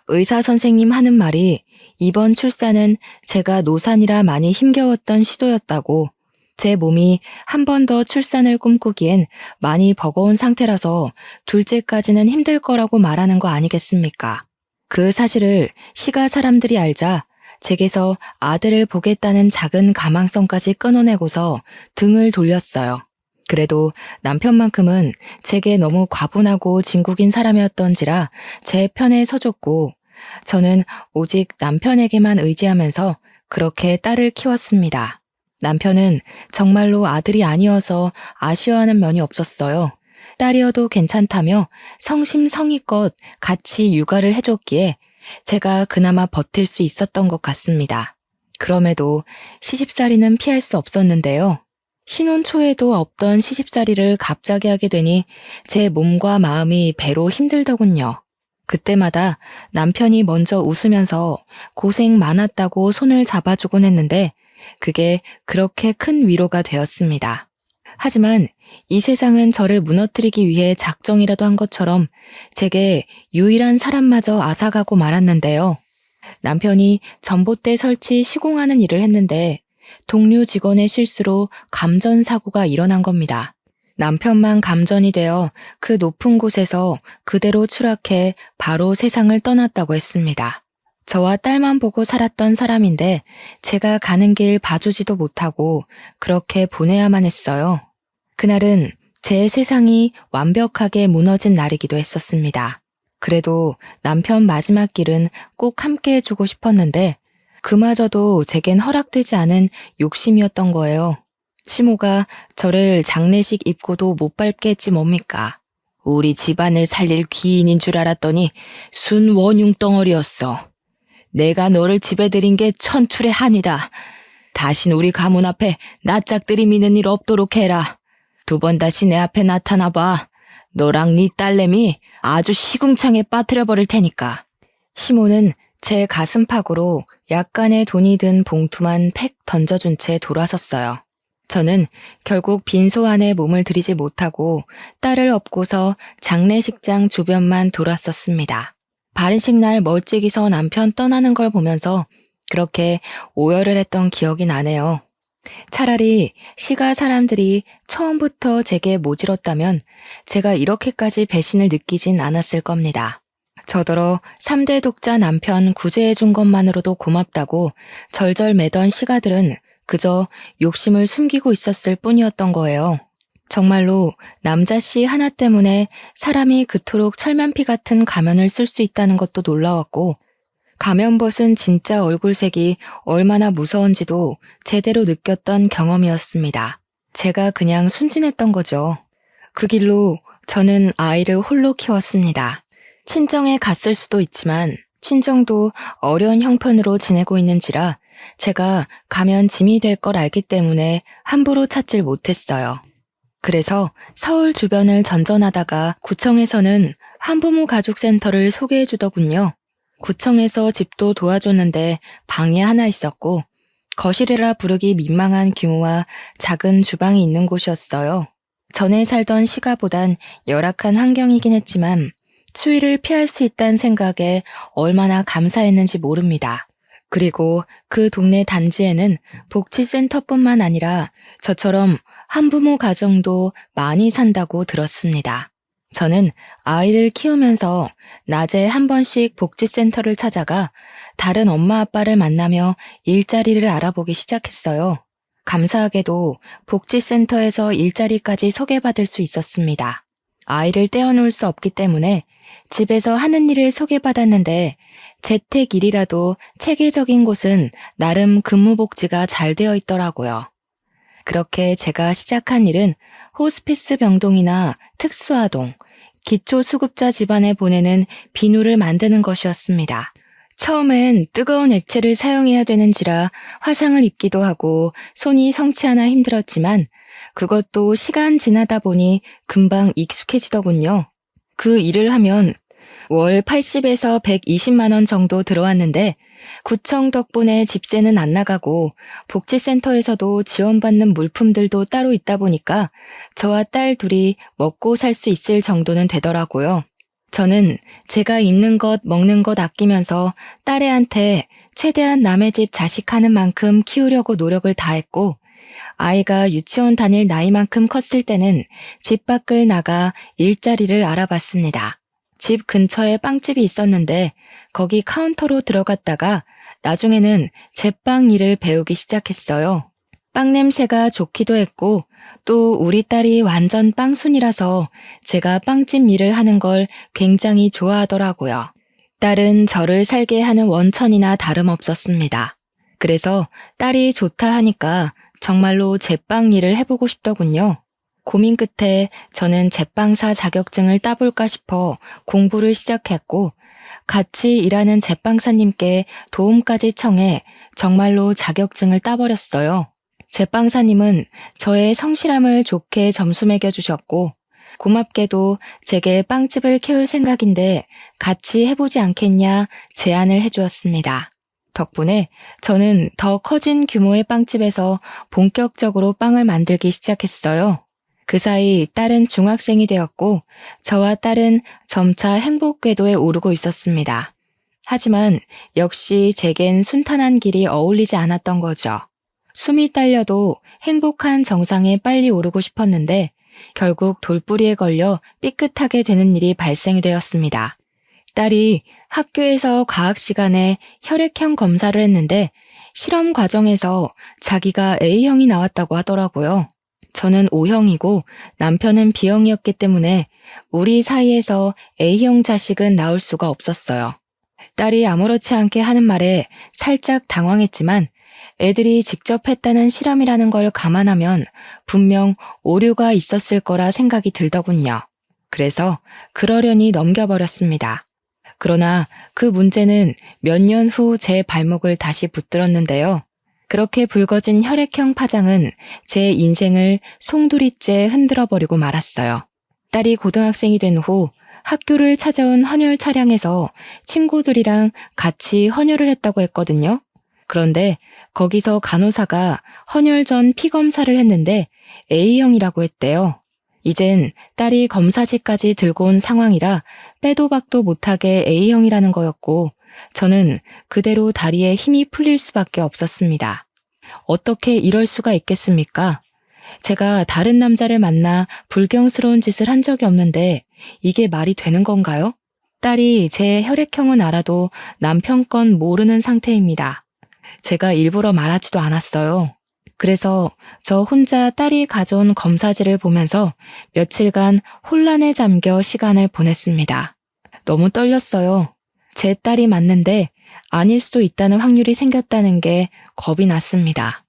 의사 선생님 하는 말이 이번 출산은 제가 노산이라 많이 힘겨웠던 시도였다고, 제 몸이 한 번 더 출산을 꿈꾸기엔 많이 버거운 상태라서 둘째까지는 힘들 거라고 말하는 거 아니겠습니까? 그 사실을 시가 사람들이 알자 제게서 아들을 보겠다는 작은 가망성까지 끊어내고서 등을 돌렸어요. 그래도 남편만큼은 제게 너무 과분하고 진국인 사람이었던지라 제 편에 서줬고 저는 오직 남편에게만 의지하면서 그렇게 딸을 키웠습니다. 남편은 정말로 아들이 아니어서 아쉬워하는 면이 없었어요. 딸이어도 괜찮다며 성심성의껏 같이 육아를 해줬기에 제가 그나마 버틸 수 있었던 것 같습니다. 그럼에도 시집살이는 피할 수 없었는데요. 신혼 초에도 없던 시집살이를 갑자기 하게 되니 제 몸과 마음이 배로 힘들더군요. 그때마다 남편이 먼저 웃으면서 고생 많았다고 손을 잡아주곤 했는데 그게 그렇게 큰 위로가 되었습니다. 하지만 이 세상은 저를 무너뜨리기 위해 작정이라도 한 것처럼 제게 유일한 사람마저 앗아가고 말았는데요. 남편이 전봇대 설치 시공하는 일을 했는데 동료 직원의 실수로 감전사고가 일어난 겁니다. 남편만 감전이 되어 그 높은 곳에서 그대로 추락해 바로 세상을 떠났다고 했습니다. 저와 딸만 보고 살았던 사람인데 제가 가는 길 봐주지도 못하고 그렇게 보내야만 했어요. 그날은 제 세상이 완벽하게 무너진 날이기도 했었습니다. 그래도 남편 마지막 길은 꼭 함께 해주고 싶었는데 그마저도 제겐 허락되지 않은 욕심이었던 거예요. 시모가 저를 장례식 입고도 못 밟게 했지 뭡니까? 우리 집안을 살릴 귀인인 줄 알았더니 순 원흉 덩어리였어. 내가 너를 집에 들인 게 천출의 한이다. 다신 우리 가문 앞에 낯짝들이 미는 일 없도록 해라. 2번 다시 내 앞에 나타나봐. 너랑 네 딸내미 아주 시궁창에 빠뜨려 버릴 테니까. 시모는 제 가슴팍으로 약간의 돈이 든 봉투만 팩 던져준 채 돌아섰어요. 저는 결국 빈소 안에 몸을 들이지 못하고 딸을 업고서 장례식장 주변만 돌았었습니다. 발인식 날 멀찍이서 남편 떠나는 걸 보면서 그렇게 오열을 했던 기억이 나네요. 차라리 시가 사람들이 처음부터 제게 모질었다면 제가 이렇게까지 배신을 느끼진 않았을 겁니다. 저더러 3대 독자 남편 구제해준 것만으로도 고맙다고 절절 매던 시가들은 그저 욕심을 숨기고 있었을 뿐이었던 거예요. 정말로 남자씨 하나 때문에 사람이 그토록 철면피 같은 가면을 쓸 수 있다는 것도 놀라웠고, 가면 벗은 진짜 얼굴색이 얼마나 무서운지도 제대로 느꼈던 경험이었습니다. 제가 그냥 순진했던 거죠. 그 길로 저는 아이를 홀로 키웠습니다. 친정에 갔을 수도 있지만 친정도 어려운 형편으로 지내고 있는지라 제가 가면 짐이 될 걸 알기 때문에 함부로 찾질 못했어요. 그래서 서울 주변을 전전하다가 구청에서는 한부모 가족센터를 소개해 주더군요. 구청에서 집도 도와줬는데 방이 하나 있었고 거실이라 부르기 민망한 규모와 작은 주방이 있는 곳이었어요. 전에 살던 시가보단 열악한 환경이긴 했지만 추위를 피할 수 있다는 생각에 얼마나 감사했는지 모릅니다. 그리고 그 동네 단지에는 복지센터뿐만 아니라 저처럼 한부모 가정도 많이 산다고 들었습니다. 저는 아이를 키우면서 낮에 한 번씩 복지센터를 찾아가 다른 엄마 아빠를 만나며 일자리를 알아보기 시작했어요. 감사하게도 복지센터에서 일자리까지 소개받을 수 있었습니다. 아이를 떼어놓을 수 없기 때문에 집에서 하는 일을 소개받았는데 재택일이라도 체계적인 곳은 나름 근무복지가 잘 되어 있더라고요. 그렇게 제가 시작한 일은 호스피스 병동이나 특수아동, 기초수급자 집안에 보내는 비누를 만드는 것이었습니다. 처음엔 뜨거운 액체를 사용해야 되는지라 화상을 입기도 하고 손이 성치 않아 힘들었지만 그것도 시간 지나다 보니 금방 익숙해지더군요. 그 일을 하면 월 80에서 120만 원 정도 들어왔는데 구청 덕분에 집세는 안 나가고 복지센터에서도 지원받는 물품들도 따로 있다 보니까 저와 딸 둘이 먹고 살 수 있을 정도는 되더라고요. 저는 제가 입는 것, 먹는 것 아끼면서 딸애한테 최대한 남의 집 자식하는 만큼 키우려고 노력을 다했고 아이가 유치원 다닐 나이만큼 컸을 때는 집 밖을 나가 일자리를 알아봤습니다. 집 근처에 빵집이 있었는데 거기 카운터로 들어갔다가 나중에는 제빵 일을 배우기 시작했어요. 빵 냄새가 좋기도 했고 또 우리 딸이 완전 빵순이라서 제가 빵집 일을 하는 걸 굉장히 좋아하더라고요. 딸은 저를 살게 하는 원천이나 다름없었습니다. 그래서 딸이 좋다 하니까 정말로 제빵 일을 해보고 싶더군요. 고민 끝에 저는 제빵사 자격증을 따볼까 싶어 공부를 시작했고 같이 일하는 제빵사님께 도움까지 청해 정말로 자격증을 따버렸어요. 제빵사님은 저의 성실함을 좋게 점수 매겨주셨고 고맙게도 제게 빵집을 키울 생각인데 같이 해보지 않겠냐 제안을 해주었습니다. 덕분에 저는 더 커진 규모의 빵집에서 본격적으로 빵을 만들기 시작했어요. 그 사이 딸은 중학생이 되었고 저와 딸은 점차 행복 궤도에 오르고 있었습니다. 하지만 역시 제겐 순탄한 길이 어울리지 않았던 거죠. 숨이 딸려도 행복한 정상에 빨리 오르고 싶었는데 결국 돌뿌리에 걸려 삐끗하게 되는 일이 발생이 되었습니다. 딸이 학교에서 과학 시간에 혈액형 검사를 했는데 실험 과정에서 자기가 A형이 나왔다고 하더라고요. 저는 O형이고 남편은 B형이었기 때문에 우리 사이에서 A형 자식은 나올 수가 없었어요. 딸이 아무렇지 않게 하는 말에 살짝 당황했지만 애들이 직접 했다는 실험이라는 걸 감안하면 분명 오류가 있었을 거라 생각이 들더군요. 그래서 그러려니 넘겨버렸습니다. 그러나 그 문제는 몇 년 후 제 발목을 다시 붙들었는데요. 그렇게 붉어진 혈액형 파장은 제 인생을 송두리째 흔들어버리고 말았어요. 딸이 고등학생이 된 후 학교를 찾아온 헌혈 차량에서 친구들이랑 같이 헌혈을 했다고 했거든요. 그런데 거기서 간호사가 헌혈 전 피 검사를 했는데 A형이라고 했대요. 이젠 딸이 검사지까지 들고 온 상황이라 빼도 박도 못하게 A형이라는 거였고 저는 그대로 다리에 힘이 풀릴 수밖에 없었습니다. 어떻게 이럴 수가 있겠습니까? 제가 다른 남자를 만나 불경스러운 짓을 한 적이 없는데 이게 말이 되는 건가요? 딸이 제 혈액형은 알아도 남편 건 모르는 상태입니다. 제가 일부러 말하지도 않았어요. 그래서 저 혼자 딸이 가져온 검사지를 보면서 며칠간 혼란에 잠겨 시간을 보냈습니다. 너무 떨렸어요. 제 딸이 맞는데 아닐 수도 있다는 확률이 생겼다는 게 겁이 났습니다.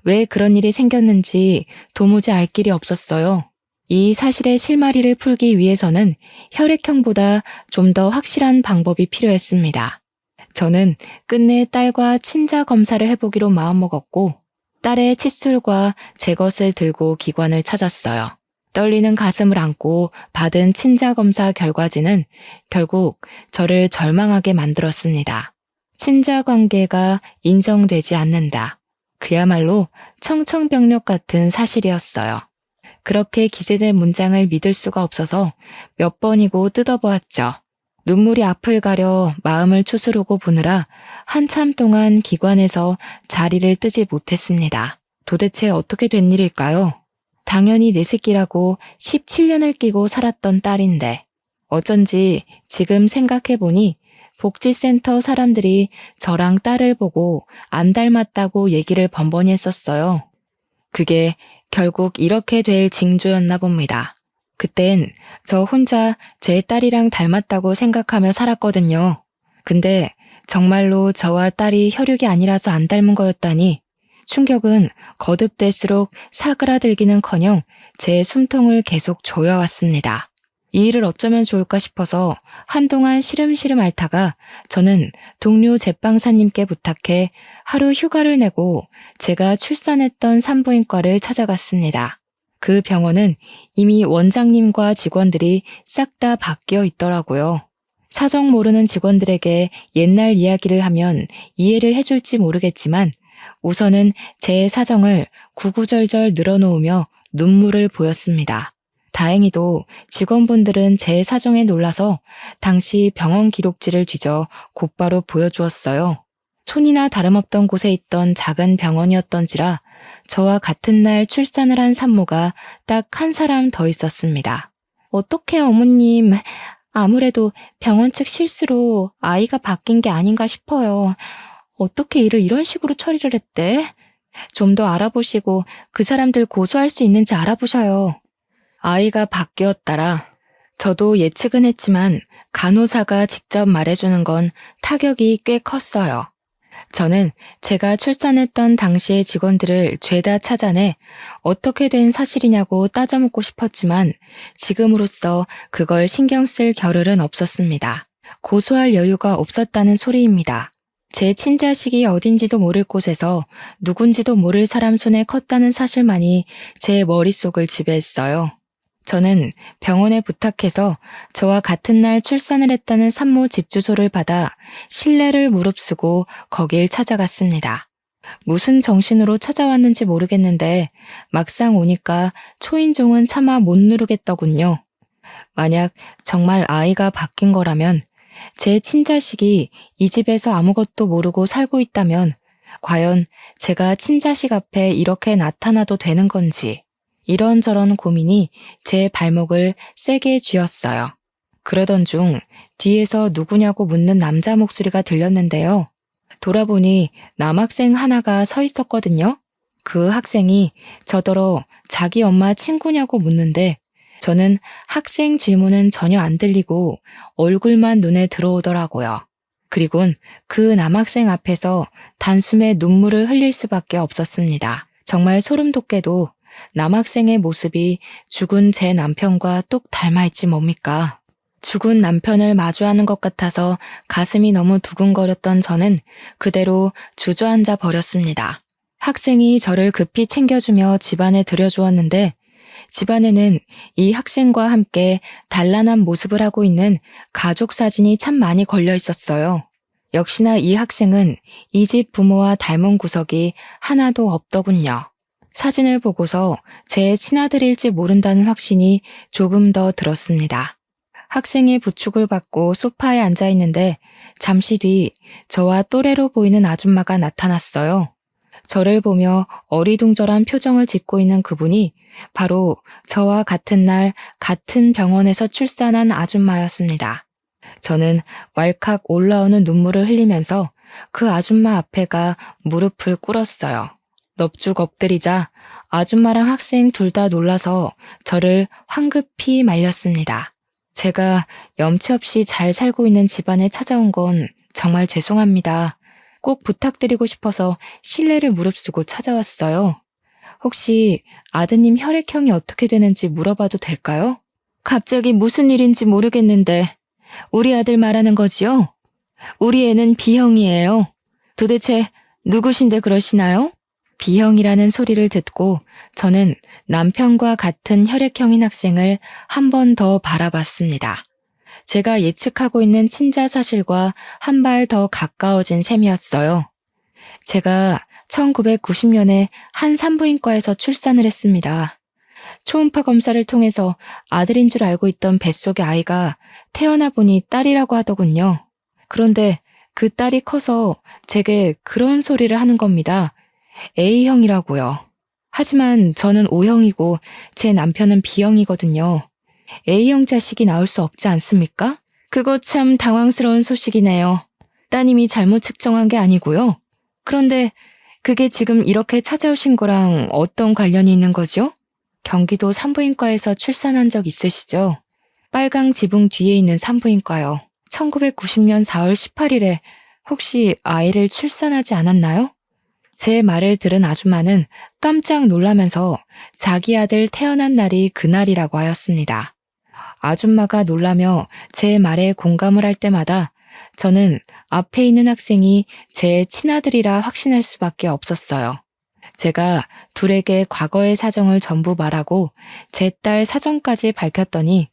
왜 그런 일이 생겼는지 도무지 알 길이 없었어요. 이 사실의 실마리를 풀기 위해서는 혈액형보다 좀 더 확실한 방법이 필요했습니다. 저는 끝내 딸과 친자 검사를 해보기로 마음먹었고 딸의 칫솔과 제 것을 들고 기관을 찾았어요. 떨리는 가슴을 안고 받은 친자 검사 결과지는 결국 저를 절망하게 만들었습니다. 친자 관계가 인정되지 않는다. 그야말로 청천벽력 같은 사실이었어요. 그렇게 기재된 문장을 믿을 수가 없어서 몇 번이고 뜯어보았죠. 눈물이 앞을 가려 마음을 추스르고 보느라 한참 동안 기관에서 자리를 뜨지 못했습니다. 도대체 어떻게 된 일일까요? 당연히 내 새끼라고 17년을 끼고 살았던 딸인데 어쩐지 지금 생각해보니 복지센터 사람들이 저랑 딸을 보고 안 닮았다고 얘기를 번번이 했었어요. 그게 결국 이렇게 될 징조였나 봅니다. 그땐 저 혼자 제 딸이랑 닮았다고 생각하며 살았거든요. 근데 정말로 저와 딸이 혈육이 아니라서 안 닮은 거였다니 충격은 거듭될수록 사그라들기는커녕 제 숨통을 계속 조여왔습니다. 이 일을 어쩌면 좋을까 싶어서 한동안 시름시름 앓다가 저는 동료 제빵사님께 부탁해 하루 휴가를 내고 제가 출산했던 산부인과를 찾아갔습니다. 그 병원은 이미 원장님과 직원들이 싹 다 바뀌어 있더라고요. 사정 모르는 직원들에게 옛날 이야기를 하면 이해를 해줄지 모르겠지만 우선은 제 사정을 구구절절 늘어놓으며 눈물을 보였습니다. 다행히도 직원분들은 제 사정에 놀라서 당시 병원 기록지를 뒤져 곧바로 보여주었어요. 촌이나 다름없던 곳에 있던 작은 병원이었던지라 저와 같은 날 출산을 한 산모가 딱 한 사람 더 있었습니다. 어떡해 어머님, 아무래도 병원 측 실수로 아이가 바뀐 게 아닌가 싶어요. 어떻게 일을 이런 식으로 처리를 했대? 좀 더 알아보시고 그 사람들 고소할 수 있는지 알아보셔요. 아이가 바뀌었다라. 저도 예측은 했지만 간호사가 직접 말해주는 건 타격이 꽤 컸어요. 저는 제가 출산했던 당시의 직원들을 죄다 찾아내 어떻게 된 사실이냐고 따져묻고 싶었지만 지금으로서 그걸 신경 쓸 겨를은 없었습니다. 고소할 여유가 없었다는 소리입니다. 제 친자식이 어딘지도 모를 곳에서 누군지도 모를 사람 손에 컸다는 사실만이 제 머릿속을 지배했어요. 저는 병원에 부탁해서 저와 같은 날 출산을 했다는 산모 집 주소를 받아 신뢰를 무릅쓰고 거길 찾아갔습니다. 무슨 정신으로 찾아왔는지 모르겠는데 막상 오니까 초인종은 차마 못 누르겠더군요. 만약 정말 아이가 바뀐 거라면 제 친자식이 이 집에서 아무것도 모르고 살고 있다면 과연 제가 친자식 앞에 이렇게 나타나도 되는 건지 이런저런 고민이 제 발목을 세게 쥐었어요. 그러던 중 뒤에서 누구냐고 묻는 남자 목소리가 들렸는데요. 돌아보니 남학생 하나가 서 있었거든요. 그 학생이 저더러 자기 엄마 친구냐고 묻는데 저는 학생 질문은 전혀 안 들리고 얼굴만 눈에 들어오더라고요. 그리곤 그 남학생 앞에서 단숨에 눈물을 흘릴 수밖에 없었습니다. 정말 소름 돋게도 남학생의 모습이 죽은 제 남편과 똑 닮아있지 뭡니까? 죽은 남편을 마주하는 것 같아서 가슴이 너무 두근거렸던 저는 그대로 주저앉아 버렸습니다. 학생이 저를 급히 챙겨주며 집안에 들여주었는데 집안에는 이 학생과 함께 단란한 모습을 하고 있는 가족 사진이 참 많이 걸려 있었어요. 역시나 이 학생은 이 집 부모와 닮은 구석이 하나도 없더군요. 사진을 보고서 제 친아들일지 모른다는 확신이 조금 더 들었습니다. 학생의 부축을 받고 소파에 앉아 있는데 잠시 뒤 저와 또래로 보이는 아줌마가 나타났어요. 저를 보며 어리둥절한 표정을 짓고 있는 그분이 바로 저와 같은 날 같은 병원에서 출산한 아줌마였습니다. 저는 왈칵 올라오는 눈물을 흘리면서 그 아줌마 앞에 가 무릎을 꿇었어요. 넙죽 엎드리자 아줌마랑 학생 둘 다 놀라서 저를 황급히 말렸습니다. 제가 염치 없이 잘 살고 있는 집안에 찾아온 건 정말 죄송합니다. 꼭 부탁드리고 싶어서 실례를 무릅쓰고 찾아왔어요. 혹시 아드님 혈액형이 어떻게 되는지 물어봐도 될까요? 갑자기 무슨 일인지 모르겠는데 우리 아들 말하는 거지요? 우리 애는 B형이에요. 도대체 누구신데 그러시나요? B형이라는 소리를 듣고 저는 남편과 같은 혈액형인 학생을 한 번 더 바라봤습니다. 제가 예측하고 있는 친자 사실과 한 발 더 가까워진 셈이었어요. 제가 1990년에 한 산부인과에서 출산을 했습니다. 초음파 검사를 통해서 아들인 줄 알고 있던 뱃속의 아이가 태어나 보니 딸이라고 하더군요. 그런데 그 딸이 커서 제게 그런 소리를 하는 겁니다. A형이라고요. 하지만 저는 O형이고 제 남편은 B형이거든요. A형 자식이 나올 수 없지 않습니까? 그거 참 당황스러운 소식이네요. 따님이 잘못 측정한 게 아니고요. 그런데 그게 지금 이렇게 찾아오신 거랑 어떤 관련이 있는 거죠? 경기도 산부인과에서 출산한 적 있으시죠? 빨강 지붕 뒤에 있는 산부인과요. 1990년 4월 18일에 혹시 아이를 출산하지 않았나요? 제 말을 들은 아줌마는 깜짝 놀라면서 자기 아들 태어난 날이 그날이라고 하였습니다. 아줌마가 놀라며 제 말에 공감을 할 때마다 저는 앞에 있는 학생이 제 친아들이라 확신할 수밖에 없었어요. 제가 둘에게 과거의 사정을 전부 말하고 제 딸 사정까지 밝혔더니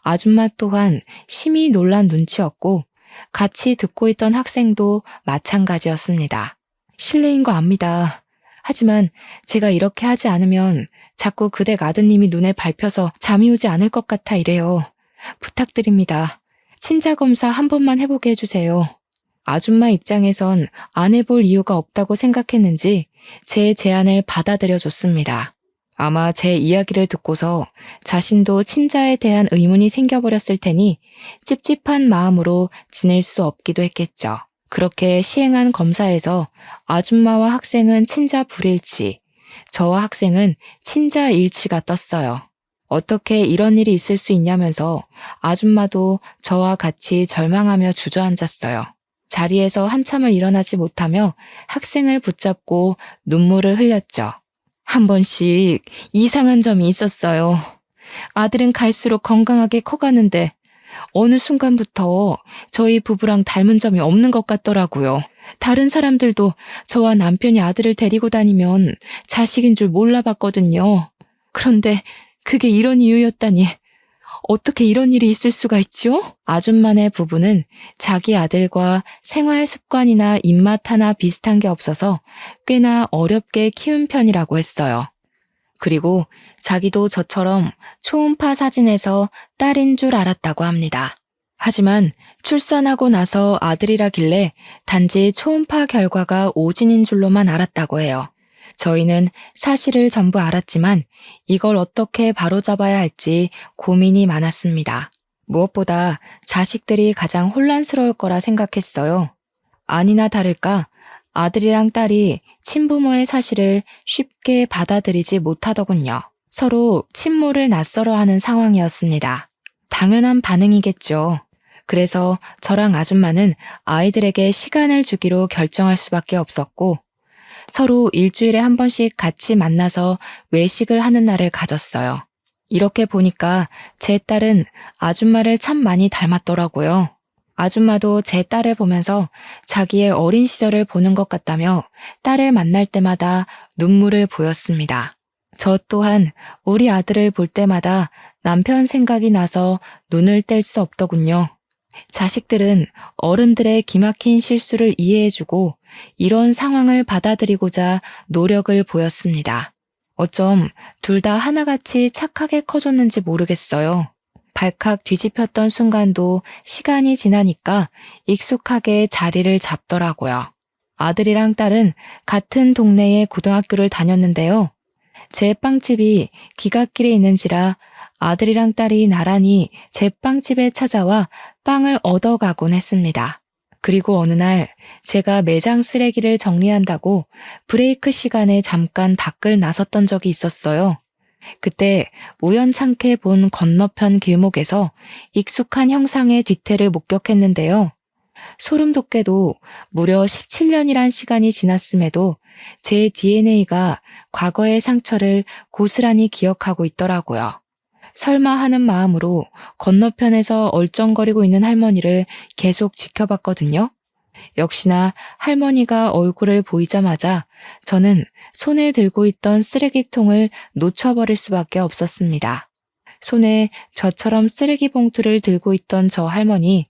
아줌마 또한 심히 놀란 눈치였고 같이 듣고 있던 학생도 마찬가지였습니다. 실례인 거 압니다. 하지만 제가 이렇게 하지 않으면 자꾸 그댁 아드님이 눈에 밟혀서 잠이 오지 않을 것 같아 이래요. 부탁드립니다. 친자 검사 한 번만 해보게 해주세요. 아줌마 입장에선 안 해볼 이유가 없다고 생각했는지 제 제안을 받아들여 줬습니다. 아마 제 이야기를 듣고서 자신도 친자에 대한 의문이 생겨버렸을 테니 찝찝한 마음으로 지낼 수 없기도 했겠죠. 그렇게 시행한 검사에서 아줌마와 학생은 친자 불일치, 저와 학생은 친자 일치가 떴어요. 어떻게 이런 일이 있을 수 있냐면서 아줌마도 저와 같이 절망하며 주저앉았어요. 자리에서 한참을 일어나지 못하며 학생을 붙잡고 눈물을 흘렸죠. 한 번씩 이상한 점이 있었어요. 아들은 갈수록 건강하게 커가는데 어느 순간부터 저희 부부랑 닮은 점이 없는 것 같더라고요. 다른 사람들도 저와 남편이 아들을 데리고 다니면 자식인 줄 몰라봤거든요. 그런데 그게 이런 이유였다니 어떻게 이런 일이 있을 수가 있죠? 아줌마네 부부는 자기 아들과 생활 습관이나 입맛 하나 비슷한 게 없어서 꽤나 어렵게 키운 편이라고 했어요. 그리고 자기도 저처럼 초음파 사진에서 딸인 줄 알았다고 합니다. 하지만 출산하고 나서 아들이라길래 단지 초음파 결과가 오진인 줄로만 알았다고 해요. 저희는 사실을 전부 알았지만 이걸 어떻게 바로잡아야 할지 고민이 많았습니다. 무엇보다 자식들이 가장 혼란스러울 거라 생각했어요. 아니나 다를까 아들이랑 딸이 친부모의 사실을 쉽게 받아들이지 못하더군요. 서로 친모를 낯설어하는 상황이었습니다. 당연한 반응이겠죠. 그래서 저랑 아줌마는 아이들에게 시간을 주기로 결정할 수밖에 없었고 서로 일주일에 한 번씩 같이 만나서 외식을 하는 날을 가졌어요. 이렇게 보니까 제 딸은 아줌마를 참 많이 닮았더라고요. 아줌마도 제 딸을 보면서 자기의 어린 시절을 보는 것 같다며 딸을 만날 때마다 눈물을 보였습니다. 저 또한 우리 아들을 볼 때마다 남편 생각이 나서 눈을 뗄 수 없더군요. 자식들은 어른들의 기막힌 실수를 이해해주고 이런 상황을 받아들이고자 노력을 보였습니다. 어쩜 둘 다 하나같이 착하게 커졌는지 모르겠어요. 발칵 뒤집혔던 순간도 시간이 지나니까 익숙하게 자리를 잡더라고요. 아들이랑 딸은 같은 동네의 고등학교를 다녔는데요. 제 빵집이 귀갓길에 있는지라 아들이랑 딸이 나란히 제 빵집에 찾아와 빵을 얻어가곤 했습니다. 그리고 어느 날 제가 매장 쓰레기를 정리한다고 브레이크 시간에 잠깐 밖을 나섰던 적이 있었어요. 그때 우연찮게 본 건너편 길목에서 익숙한 형상의 뒤태를 목격했는데요. 소름 돋게도 무려 17년이란 시간이 지났음에도 제 DNA가 과거의 상처를 고스란히 기억하고 있더라고요. 설마 하는 마음으로 건너편에서 얼쩡거리고 있는 할머니를 계속 지켜봤거든요. 역시나 할머니가 얼굴을 보이자마자 저는 손에 들고 있던 쓰레기통을 놓쳐버릴 수밖에 없었습니다. 손에 저처럼 쓰레기 봉투를 들고 있던 저 할머니,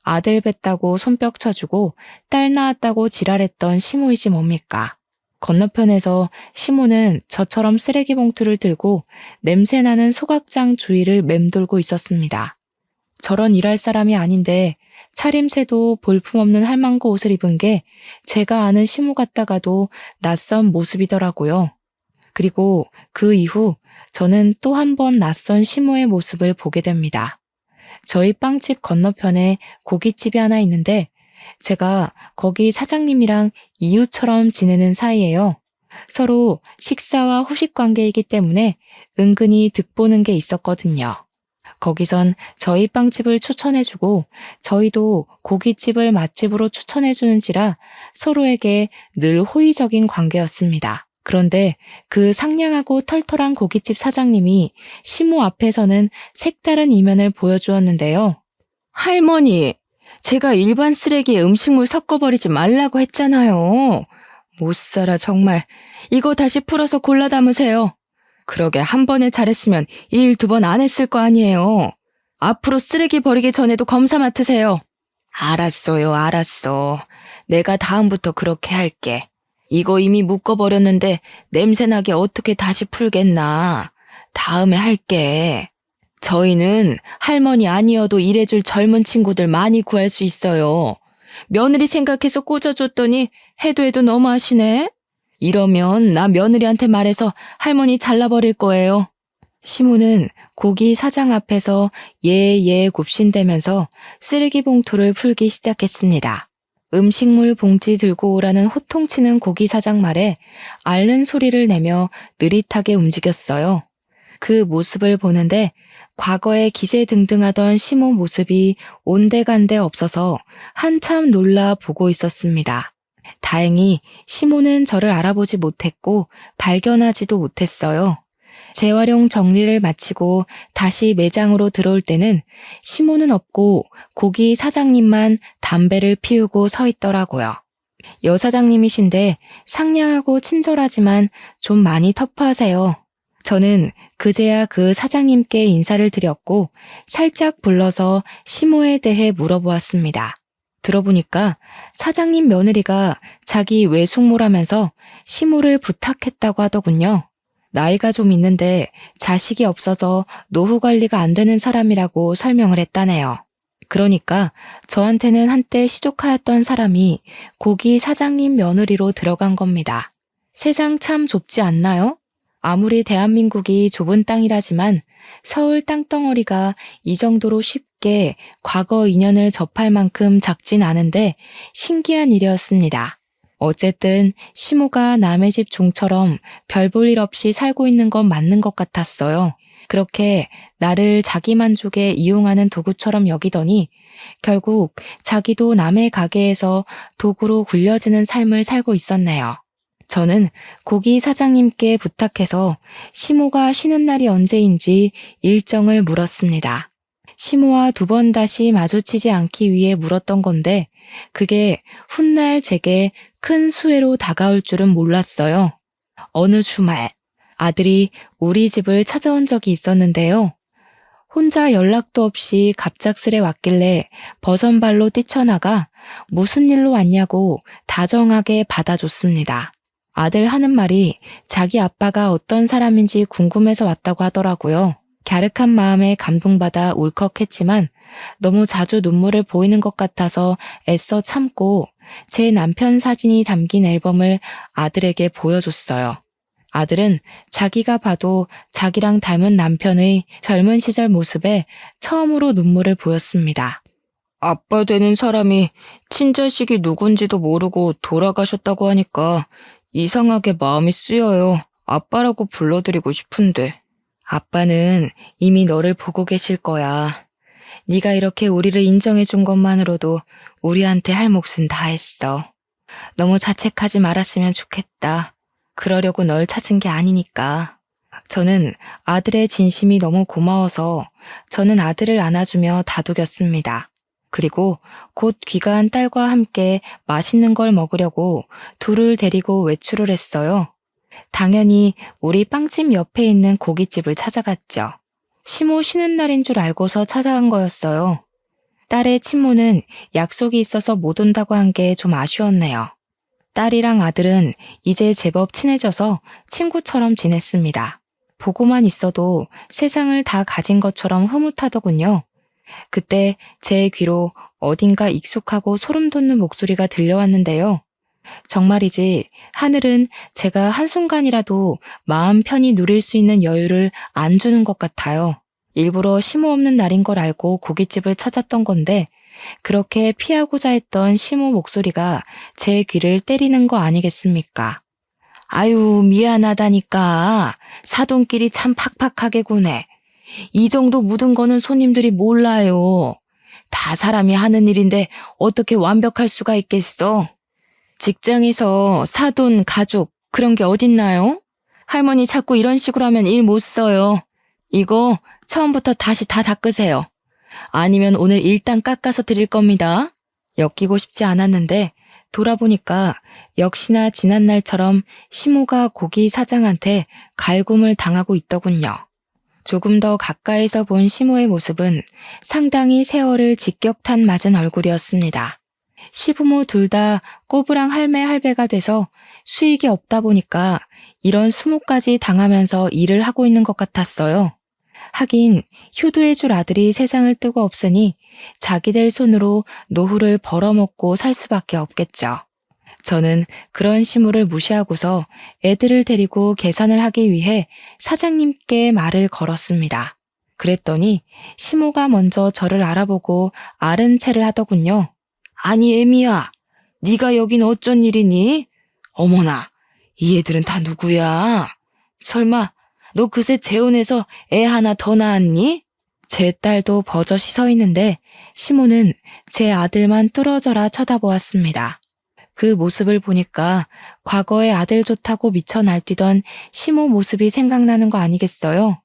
아들 뵀다고 손뼉 쳐주고 딸 낳았다고 지랄했던 시모이지 뭡니까? 건너편에서 시모는 저처럼 쓰레기 봉투를 들고 냄새나는 소각장 주위를 맴돌고 있었습니다. 저런 일할 사람이 아닌데 차림새도 볼품없는 할망구 옷을 입은 게 제가 아는 시모 같다가도 낯선 모습이더라고요. 그리고 그 이후 저는 또 한 번 낯선 시모의 모습을 보게 됩니다. 저희 빵집 건너편에 고깃집이 하나 있는데 제가 거기 사장님이랑 이웃처럼 지내는 사이예요. 서로 식사와 후식 관계이기 때문에 은근히 득보는 게 있었거든요. 거기선 저희 빵집을 추천해주고 저희도 고깃집을 맛집으로 추천해주는지라 서로에게 늘 호의적인 관계였습니다. 그런데 그 상냥하고 털털한 고깃집 사장님이 시모 앞에서는 색다른 이면을 보여주었는데요. 할머니, 제가 일반 쓰레기에 음식물 섞어버리지 말라고 했잖아요. 못 살아 정말. 이거 다시 풀어서 골라 담으세요. 그러게 한 번에 잘했으면 1-2번 안 했을 거 아니에요. 앞으로 쓰레기 버리기 전에도 검사 맡으세요. 알았어요, 알았어. 내가 다음부터 그렇게 할게. 이거 이미 묶어버렸는데 냄새나게 어떻게 다시 풀겠나. 다음에 할게. 저희는 할머니 아니어도 일해줄 젊은 친구들 많이 구할 수 있어요. 며느리 생각해서 꽂아줬더니 해도 너무하시네. 이러면 나 며느리한테 말해서 할머니 잘라버릴 거예요. 시모는 고기 사장 앞에서 예 굽신대면서 쓰레기 봉투를 풀기 시작했습니다. 음식물 봉지 들고 오라는 호통치는 고기 사장 말에 앓는 소리를 내며 느릿하게 움직였어요. 그 모습을 보는데 과거에 기세등등하던 시모 모습이 온데간데 없어서 한참 놀라 보고 있었습니다. 다행히 시모는 저를 알아보지 못했고 발견하지도 못했어요. 재활용 정리를 마치고 다시 매장으로 들어올 때는 시모는 없고 고기 사장님만 담배를 피우고 서 있더라고요. 여사장님이신데 상냥하고 친절하지만 좀 많이 터프하세요. 저는 그제야 그 사장님께 인사를 드렸고 살짝 불러서 시모에 대해 물어보았습니다. 들어보니까 사장님 며느리가 자기 외숙모라면서 시모를 부탁했다고 하더군요. 나이가 좀 있는데 자식이 없어서 노후 관리가 안 되는 사람이라고 설명을 했다네요. 그러니까 저한테는 한때 시조카였던 사람이 고기 사장님 며느리로 들어간 겁니다. 세상 참 좁지 않나요? 아무리 대한민국이 좁은 땅이라지만 서울 땅덩어리가 이 정도로 쉽게 과거 인연을 접할 만큼 작진 않은데 신기한 일이었습니다. 어쨌든 시모가 남의 집 종처럼 별 볼 일 없이 살고 있는 건 맞는 것 같았어요. 그렇게 나를 자기 만족에 이용하는 도구처럼 여기더니 결국 자기도 남의 가게에서 도구로 굴려지는 삶을 살고 있었네요. 저는 고기 사장님께 부탁해서 시모가 쉬는 날이 언제인지 일정을 물었습니다. 시모와 두 번 다시 마주치지 않기 위해 물었던 건데 그게 훗날 제게 큰 수혜로 다가올 줄은 몰랐어요. 어느 주말 아들이 우리 집을 찾아온 적이 있었는데요. 혼자 연락도 없이 갑작스레 왔길래 버선발로 뛰쳐나가 무슨 일로 왔냐고 다정하게 받아줬습니다. 아들 하는 말이 자기 아빠가 어떤 사람인지 궁금해서 왔다고 하더라고요. 갸륵한 마음에 감동받아 울컥했지만 너무 자주 눈물을 보이는 것 같아서 애써 참고 제 남편 사진이 담긴 앨범을 아들에게 보여줬어요. 아들은 자기가 봐도 자기랑 닮은 남편의 젊은 시절 모습에 처음으로 눈물을 보였습니다. 아빠 되는 사람이 친자식이 누군지도 모르고 돌아가셨다고 하니까 이상하게 마음이 쓰여요. 아빠라고 불러드리고 싶은데. 아빠는 이미 너를 보고 계실 거야. 네가 이렇게 우리를 인정해준 것만으로도 우리한테 할 몫은 다 했어. 너무 자책하지 말았으면 좋겠다. 그러려고 널 찾은 게 아니니까. 저는 아들의 진심이 너무 고마워서 저는 아들을 안아주며 다독였습니다. 그리고 곧 귀가한 딸과 함께 맛있는 걸 먹으려고 둘을 데리고 외출을 했어요. 당연히 우리 빵집 옆에 있는 고깃집을 찾아갔죠. 시모 쉬는 날인 줄 알고서 찾아간 거였어요. 딸의 친모는 약속이 있어서 못 온다고 한 게 좀 아쉬웠네요. 딸이랑 아들은 이제 제법 친해져서 친구처럼 지냈습니다. 보고만 있어도 세상을 다 가진 것처럼 흐뭇하더군요. 그때 제 귀로 어딘가 익숙하고 소름 돋는 목소리가 들려왔는데요. 정말이지 하늘은 제가 한순간이라도 마음 편히 누릴 수 있는 여유를 안 주는 것 같아요. 일부러 시모 없는 날인 걸 알고 고깃집을 찾았던 건데 그렇게 피하고자 했던 시모 목소리가 제 귀를 때리는 거 아니겠습니까? 아유, 미안하다니까. 사돈끼리 참 팍팍하게 구네. 이 정도 묻은 거는 손님들이 몰라요. 다 사람이 하는 일인데 어떻게 완벽할 수가 있겠어? 직장에서 사돈, 가족 그런 게 어딨나요? 할머니 자꾸 이런 식으로 하면 일 못 써요. 이거 처음부터 다시 다 닦으세요. 아니면 오늘 일단 깎아서 드릴 겁니다. 엮이고 싶지 않았는데 돌아보니까 역시나 지난날처럼 시모가 고기 사장한테 갈굼을 당하고 있더군요. 조금 더 가까이서 본 시모의 모습은 상당히 세월을 직격탄 맞은 얼굴이었습니다. 시부모 둘 다 꼬부랑 할매 할배가 돼서 수익이 없다 보니까 이런 수모까지 당하면서 일을 하고 있는 것 같았어요. 하긴 효도해줄 아들이 세상을 뜨고 없으니 자기들 손으로 노후를 벌어먹고 살 수밖에 없겠죠. 저는 그런 시모를 무시하고서 애들을 데리고 계산을 하기 위해 사장님께 말을 걸었습니다. 그랬더니 시모가 먼저 저를 알아보고 아른 체를 하더군요. 아니 애미야, 네가 여긴 어쩐 일이니? 어머나, 이 애들은 다 누구야? 설마 너 그새 재혼해서 애 하나 더 낳았니? 제 딸도 버젓이 서 있는데 시모는 제 아들만 뚫어져라 쳐다보았습니다. 그 모습을 보니까 과거에 아들 좋다고 미쳐 날뛰던 시모 모습이 생각나는 거 아니겠어요?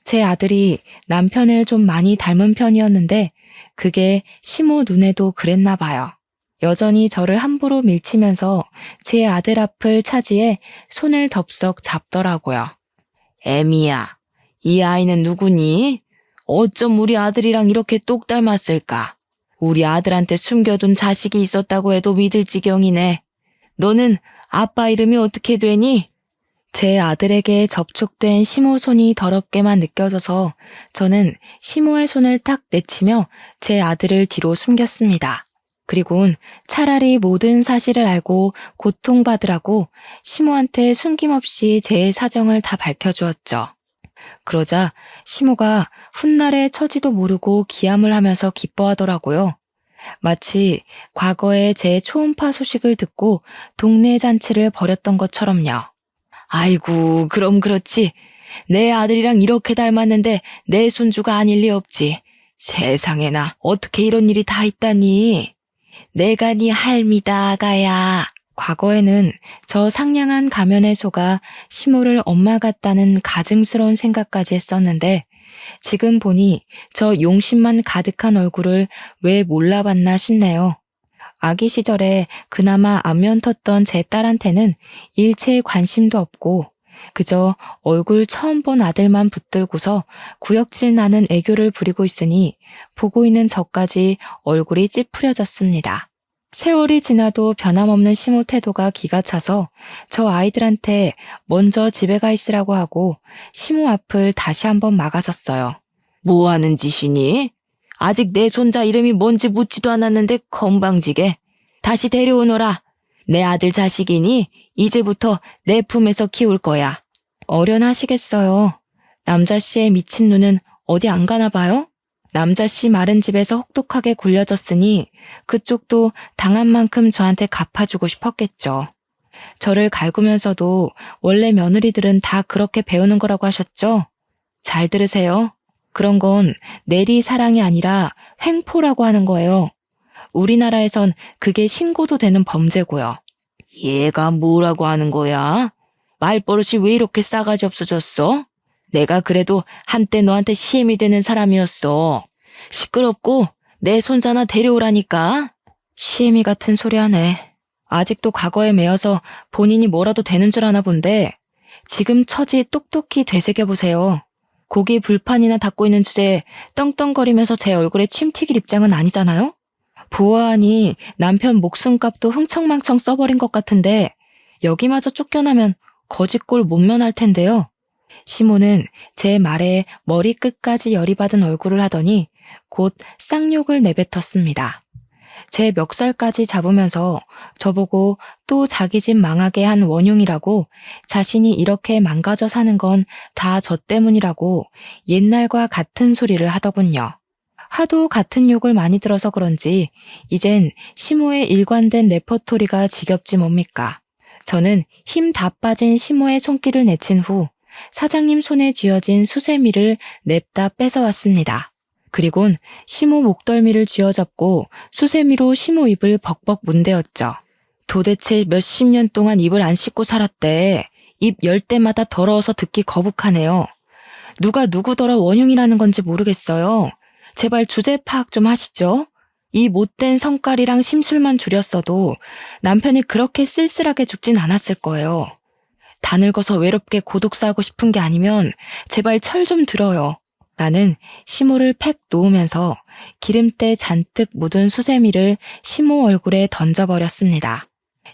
제 아들이 남편을 좀 많이 닮은 편이었는데 그게 시모 눈에도 그랬나 봐요. 여전히 저를 함부로 밀치면서 제 아들 앞을 차지해 손을 덥석 잡더라고요. 애미야, 이 아이는 누구니? 어쩜 우리 아들이랑 이렇게 똑 닮았을까? 우리 아들한테 숨겨둔 자식이 있었다고 해도 믿을 지경이네. 너는 아빠 이름이 어떻게 되니? 제 아들에게 접촉된 시모 손이 더럽게만 느껴져서 저는 시모의 손을 탁 내치며 제 아들을 뒤로 숨겼습니다. 그리고는 차라리 모든 사실을 알고 고통받으라고 시모한테 숨김없이 제 사정을 다 밝혀주었죠. 그러자 시모가 훗날의 처지도 모르고 기함을 하면서 기뻐하더라고요. 마치 과거에 제 초음파 소식을 듣고 동네 잔치를 벌였던 것처럼요. 아이고, 그럼 그렇지. 내 아들이랑 이렇게 닮았는데 내 손주가 아닐 리 없지. 세상에나 어떻게 이런 일이 다 있다니. 내가 네 할미다, 아가야. 과거에는 저 상냥한 가면의 소가 시모를 엄마 같다는 가증스러운 생각까지 했었는데 지금 보니 저 용심만 가득한 얼굴을 왜 몰라봤나 싶네요. 아기 시절에 그나마 안면 텄던 제 딸한테는 일체의 관심도 없고 그저 얼굴 처음 본 아들만 붙들고서 구역질 나는 애교를 부리고 있으니 보고 있는 저까지 얼굴이 찌푸려졌습니다. 세월이 지나도 변함없는 시모 태도가 기가 차서 저 아이들한테 먼저 집에 가 있으라고 하고 시모 앞을 다시 한번 막아섰어요. 뭐 하는 짓이니? 아직 내 손자 이름이 뭔지 묻지도 않았는데 건방지게. 다시 데려오너라. 내 아들 자식이니 이제부터 내 품에서 키울 거야. 어련하시겠어요. 남자씨의 미친 눈은 어디 안 가나 봐요? 남자씨 마른 집에서 혹독하게 굴려졌으니 그쪽도 당한 만큼 저한테 갚아주고 싶었겠죠. 저를 갈구면서도 원래 며느리들은 다 그렇게 배우는 거라고 하셨죠? 잘 들으세요. 그런 건 내리 사랑이 아니라 횡포라고 하는 거예요. 우리나라에선 그게 신고도 되는 범죄고요. 얘가 뭐라고 하는 거야? 말버릇이 왜 이렇게 싸가지 없어졌어? 내가 그래도 한때 너한테 시엠이 되는 사람이었어. 시끄럽고 내 손자나 데려오라니까. 시엠이 같은 소리 하네. 아직도 과거에 매여서 본인이 뭐라도 되는 줄 아나 본데 지금 처지 똑똑히 되새겨보세요. 고기 불판이나 닦고 있는 주제에 떵떵거리면서 제 얼굴에 침 튀길 입장은 아니잖아요? 보아하니 남편 목숨값도 흥청망청 써버린 것 같은데 여기마저 쫓겨나면 거짓골 못 면할 텐데요. 시모는 제 말에 머리끝까지 열이 받은 얼굴을 하더니 곧 쌍욕을 내뱉었습니다. 제 멱살까지 잡으면서 저보고 또 자기 집 망하게 한 원흉이라고 자신이 이렇게 망가져 사는 건 다 저 때문이라고 옛날과 같은 소리를 하더군요. 하도 같은 욕을 많이 들어서 그런지 이젠 시모의 일관된 레퍼토리가 지겹지 뭡니까. 저는 힘 다 빠진 시모의 손길을 내친 후 사장님 손에 쥐어진 수세미를 냅다 뺏어왔습니다. 그리곤 시모 목덜미를 쥐어잡고 수세미로 시모 입을 벅벅 문대었죠. 도대체 몇십 년 동안 입을 안 씻고 살았대. 입 열 때마다 더러워서 듣기 거북하네요. 누가 누구더러 원흉이라는 건지 모르겠어요. 제발 주제 파악 좀 하시죠. 이 못된 성깔이랑 심술만 줄였어도 남편이 그렇게 쓸쓸하게 죽진 않았을 거예요. 다 늙어서 외롭게 고독 싸고 싶은 게 아니면 제발 철 좀 들어요. 나는 시모를 팩 놓으면서 기름때 잔뜩 묻은 수세미를 시모 얼굴에 던져버렸습니다.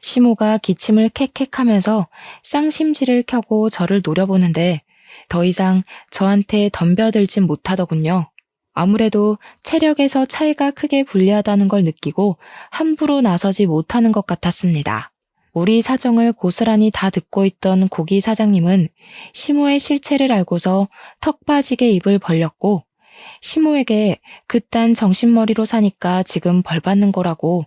시모가 기침을 캑캑하면서 쌍심지를 켜고 저를 노려보는데 더 이상 저한테 덤벼들진 못하더군요. 아무래도 체력에서 차이가 크게 불리하다는 걸 느끼고 함부로 나서지 못하는 것 같았습니다. 우리 사정을 고스란히 다 듣고 있던 고기 사장님은 시모의 실체를 알고서 턱 빠지게 입을 벌렸고 시모에게 그딴 정신머리로 사니까 지금 벌 받는 거라고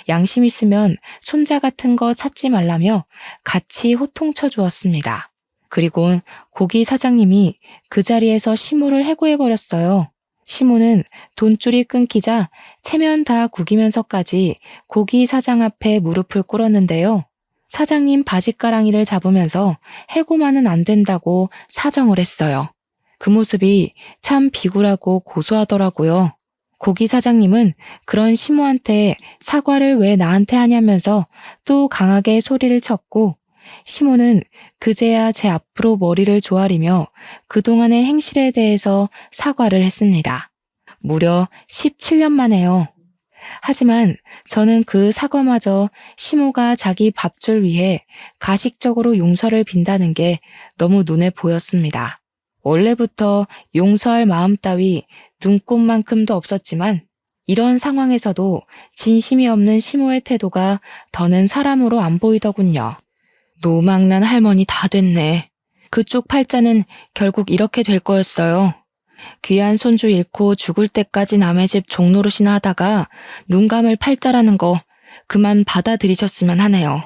양심 있으면 손자 같은 거 찾지 말라며 같이 호통쳐 주었습니다. 그리고 고기 사장님이 그 자리에서 시모를 해고해버렸어요. 시모는 돈줄이 끊기자 체면 다 구기면서까지 고기 사장 앞에 무릎을 꿇었는데요. 사장님 바지가랑이를 잡으면서 해고만은 안 된다고 사정을 했어요. 그 모습이 참 비굴하고 고소하더라고요. 고기 사장님은 그런 시모한테 사과를 왜 나한테 하냐면서 또 강하게 소리를 쳤고 시모는 그제야 제 앞으로 머리를 조아리며 그동안의 행실에 대해서 사과를 했습니다. 무려 17년 만에요. 하지만 저는 그 사과마저 시모가 자기 밥줄 위해 가식적으로 용서를 빈다는 게 너무 눈에 보였습니다. 원래부터 용서할 마음 따위 눈꼽만큼도 없었지만 이런 상황에서도 진심이 없는 시모의 태도가 더는 사람으로 안 보이더군요. 노망난 할머니 다 됐네. 그쪽 팔자는 결국 이렇게 될 거였어요. 귀한 손주 잃고 죽을 때까지 남의 집 종노릇이나 하다가 눈 감을 팔자라는 거 그만 받아들이셨으면 하네요.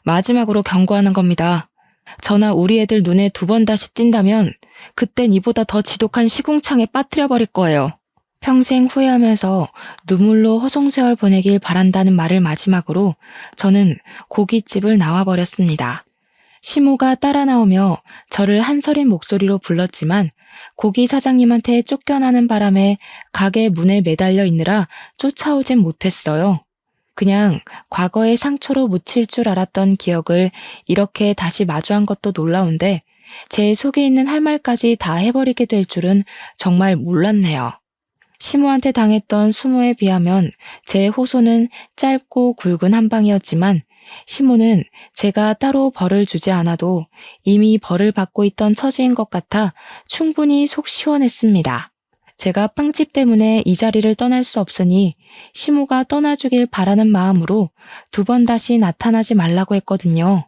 마지막으로 경고하는 겁니다. 저나 우리 애들 눈에 2번 다시 띈다면 그땐 이보다 더 지독한 시궁창에 빠뜨려버릴 거예요. 평생 후회하면서 눈물로 허송세월 보내길 바란다는 말을 마지막으로 저는 고깃집을 나와버렸습니다. 시모가 따라 나오며 저를 한서린 목소리로 불렀지만 고기 사장님한테 쫓겨나는 바람에 가게 문에 매달려 있느라 쫓아오진 못했어요. 그냥 과거의 상처로 묻힐 줄 알았던 기억을 이렇게 다시 마주한 것도 놀라운데 제 속에 있는 할 말까지 다 해버리게 될 줄은 정말 몰랐네요. 시모한테 당했던 수모에 비하면 제 호소는 짧고 굵은 한 방이었지만 시모는 제가 따로 벌을 주지 않아도 이미 벌을 받고 있던 처지인 것 같아 충분히 속 시원했습니다. 제가 빵집 때문에 이 자리를 떠날 수 없으니 시모가 떠나주길 바라는 마음으로 2번 다시 나타나지 말라고 했거든요.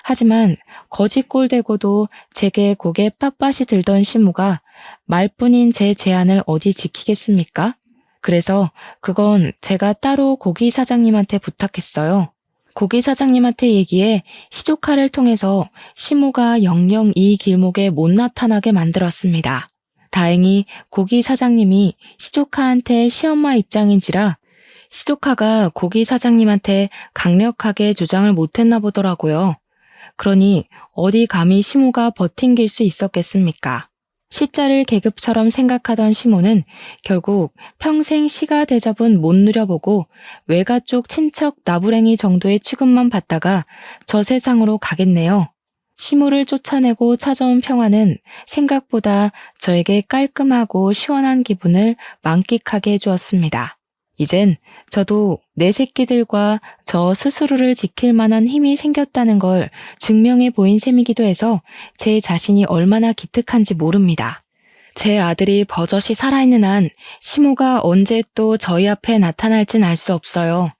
하지만 거짓골 대고도 제게 고개 빳빳이 들던 시모가 말뿐인 제 제안을 어디 지키겠습니까? 그래서 그건 제가 따로 고기 사장님한테 부탁했어요. 고기 사장님한테 얘기해 시조카를 통해서 시모가 영영 이 길목에 못 나타나게 만들었습니다. 다행히 고기 사장님이 시조카한테 시엄마 입장인지라 시조카가 고기 사장님한테 강력하게 주장을 못했나 보더라고요. 그러니 어디 감히 시모가 버팅길 수 있었겠습니까? 시자를 계급처럼 생각하던 시모는 결국 평생 시가 대접은 못 누려보고 외가 쪽 친척 나부랭이 정도의 취급만 받다가 저 세상으로 가겠네요. 시모를 쫓아내고 찾아온 평화는 생각보다 저에게 깔끔하고 시원한 기분을 만끽하게 해주었습니다. 이젠 저도 내 새끼들과 저 스스로를 지킬 만한 힘이 생겼다는 걸 증명해 보인 셈이기도 해서 제 자신이 얼마나 기특한지 모릅니다. 제 아들이 버젓이 살아있는 한 시모가 언제 또 저희 앞에 나타날진 알 수 없어요.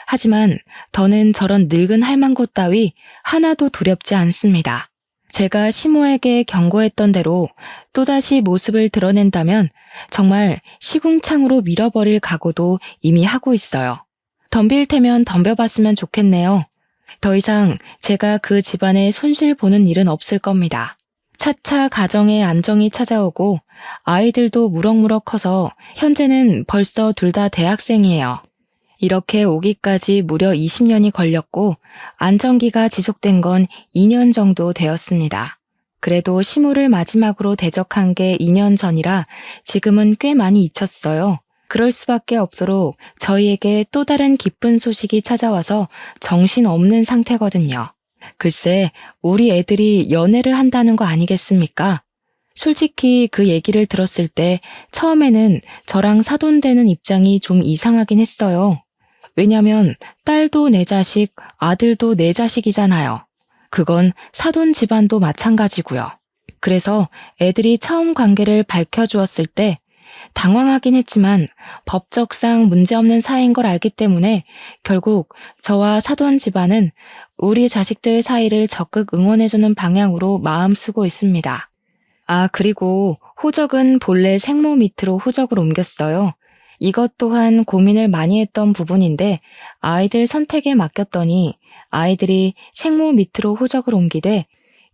하지만 더는 저런 늙은 할망구 따위 하나도 두렵지 않습니다. 제가 시모에게 경고했던 대로 또다시 모습을 드러낸다면 정말 시궁창으로 밀어버릴 각오도 이미 하고 있어요. 덤빌 테면 덤벼봤으면 좋겠네요. 더 이상 제가 그 집안에 손실 보는 일은 없을 겁니다. 차차 가정에 안정이 찾아오고 아이들도 무럭무럭 커서 현재는 벌써 둘 다 대학생이에요. 이렇게 오기까지 무려 20년이 걸렸고 안정기가 지속된 건 2년 정도 되었습니다. 그래도 시모를 마지막으로 대적한 게 2년 전이라 지금은 꽤 많이 잊혔어요. 그럴 수밖에 없도록 저희에게 또 다른 기쁜 소식이 찾아와서 정신없는 상태거든요. 글쎄, 우리 애들이 연애를 한다는 거 아니겠습니까? 솔직히 그 얘기를 들었을 때 처음에는 저랑 사돈되는 입장이 좀 이상하긴 했어요. 왜냐면 딸도 내 자식, 아들도 내 자식이잖아요. 그건 사돈 집안도 마찬가지고요. 그래서 애들이 처음 관계를 밝혀주었을 때 당황하긴 했지만 법적상 문제없는 사이인 걸 알기 때문에 결국 저와 사돈 집안은 우리 자식들 사이를 적극 응원해주는 방향으로 마음 쓰고 있습니다. 아, 그리고 호적은 본래 생모 밑으로 호적을 옮겼어요. 이것 또한 고민을 많이 했던 부분인데 아이들 선택에 맡겼더니 아이들이 생모 밑으로 호적을 옮기되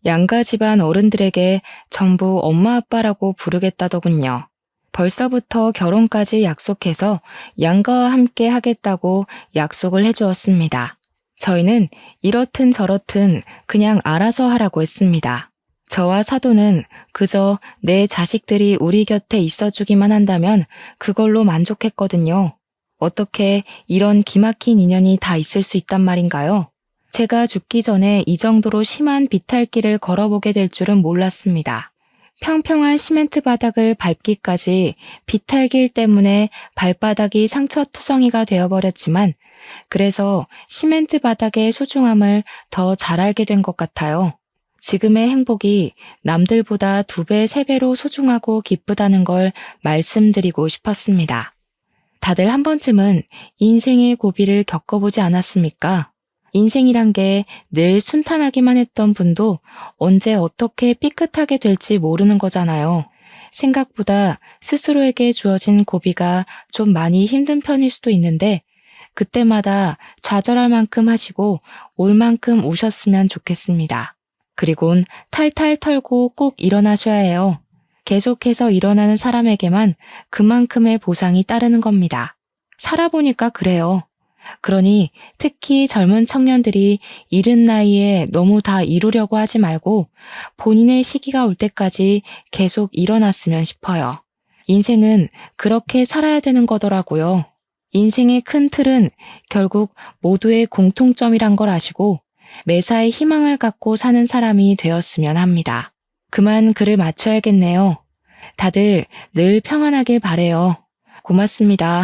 양가 집안 어른들에게 전부 엄마 아빠라고 부르겠다더군요. 벌써부터 결혼까지 약속해서 양가와 함께 하겠다고 약속을 해주었습니다. 저희는 이렇든 저렇든 그냥 알아서 하라고 했습니다. 저와 사돈은 그저 내 자식들이 우리 곁에 있어주기만 한다면 그걸로 만족했거든요. 어떻게 이런 기막힌 인연이 다 있을 수 있단 말인가요? 제가 죽기 전에 이 정도로 심한 비탈길을 걸어보게 될 줄은 몰랐습니다. 평평한 시멘트 바닥을 밟기까지 비탈길 때문에 발바닥이 상처투성이가 되어버렸지만 그래서 시멘트 바닥의 소중함을 더 잘 알게 된 것 같아요. 지금의 행복이 남들보다 2배, 3배로 소중하고 기쁘다는 걸 말씀드리고 싶었습니다. 다들 한 번쯤은 인생의 고비를 겪어보지 않았습니까? 인생이란 게 늘 순탄하기만 했던 분도 언제 어떻게 삐끗하게 될지 모르는 거잖아요. 생각보다 스스로에게 주어진 고비가 좀 많이 힘든 편일 수도 있는데 그때마다 좌절할 만큼 하시고 올 만큼 우셨으면 좋겠습니다. 그리곤 탈탈 털고 꼭 일어나셔야 해요. 계속해서 일어나는 사람에게만 그만큼의 보상이 따르는 겁니다. 살아보니까 그래요. 그러니 특히 젊은 청년들이 이른 나이에 너무 다 이루려고 하지 말고 본인의 시기가 올 때까지 계속 일어났으면 싶어요. 인생은 그렇게 살아야 되는 거더라고요. 인생의 큰 틀은 결국 모두의 공통점이란 걸 아시고 매사에 희망을 갖고 사는 사람이 되었으면 합니다. 그만 글을 마쳐야겠네요. 다들 늘 평안하길 바래요. 고맙습니다.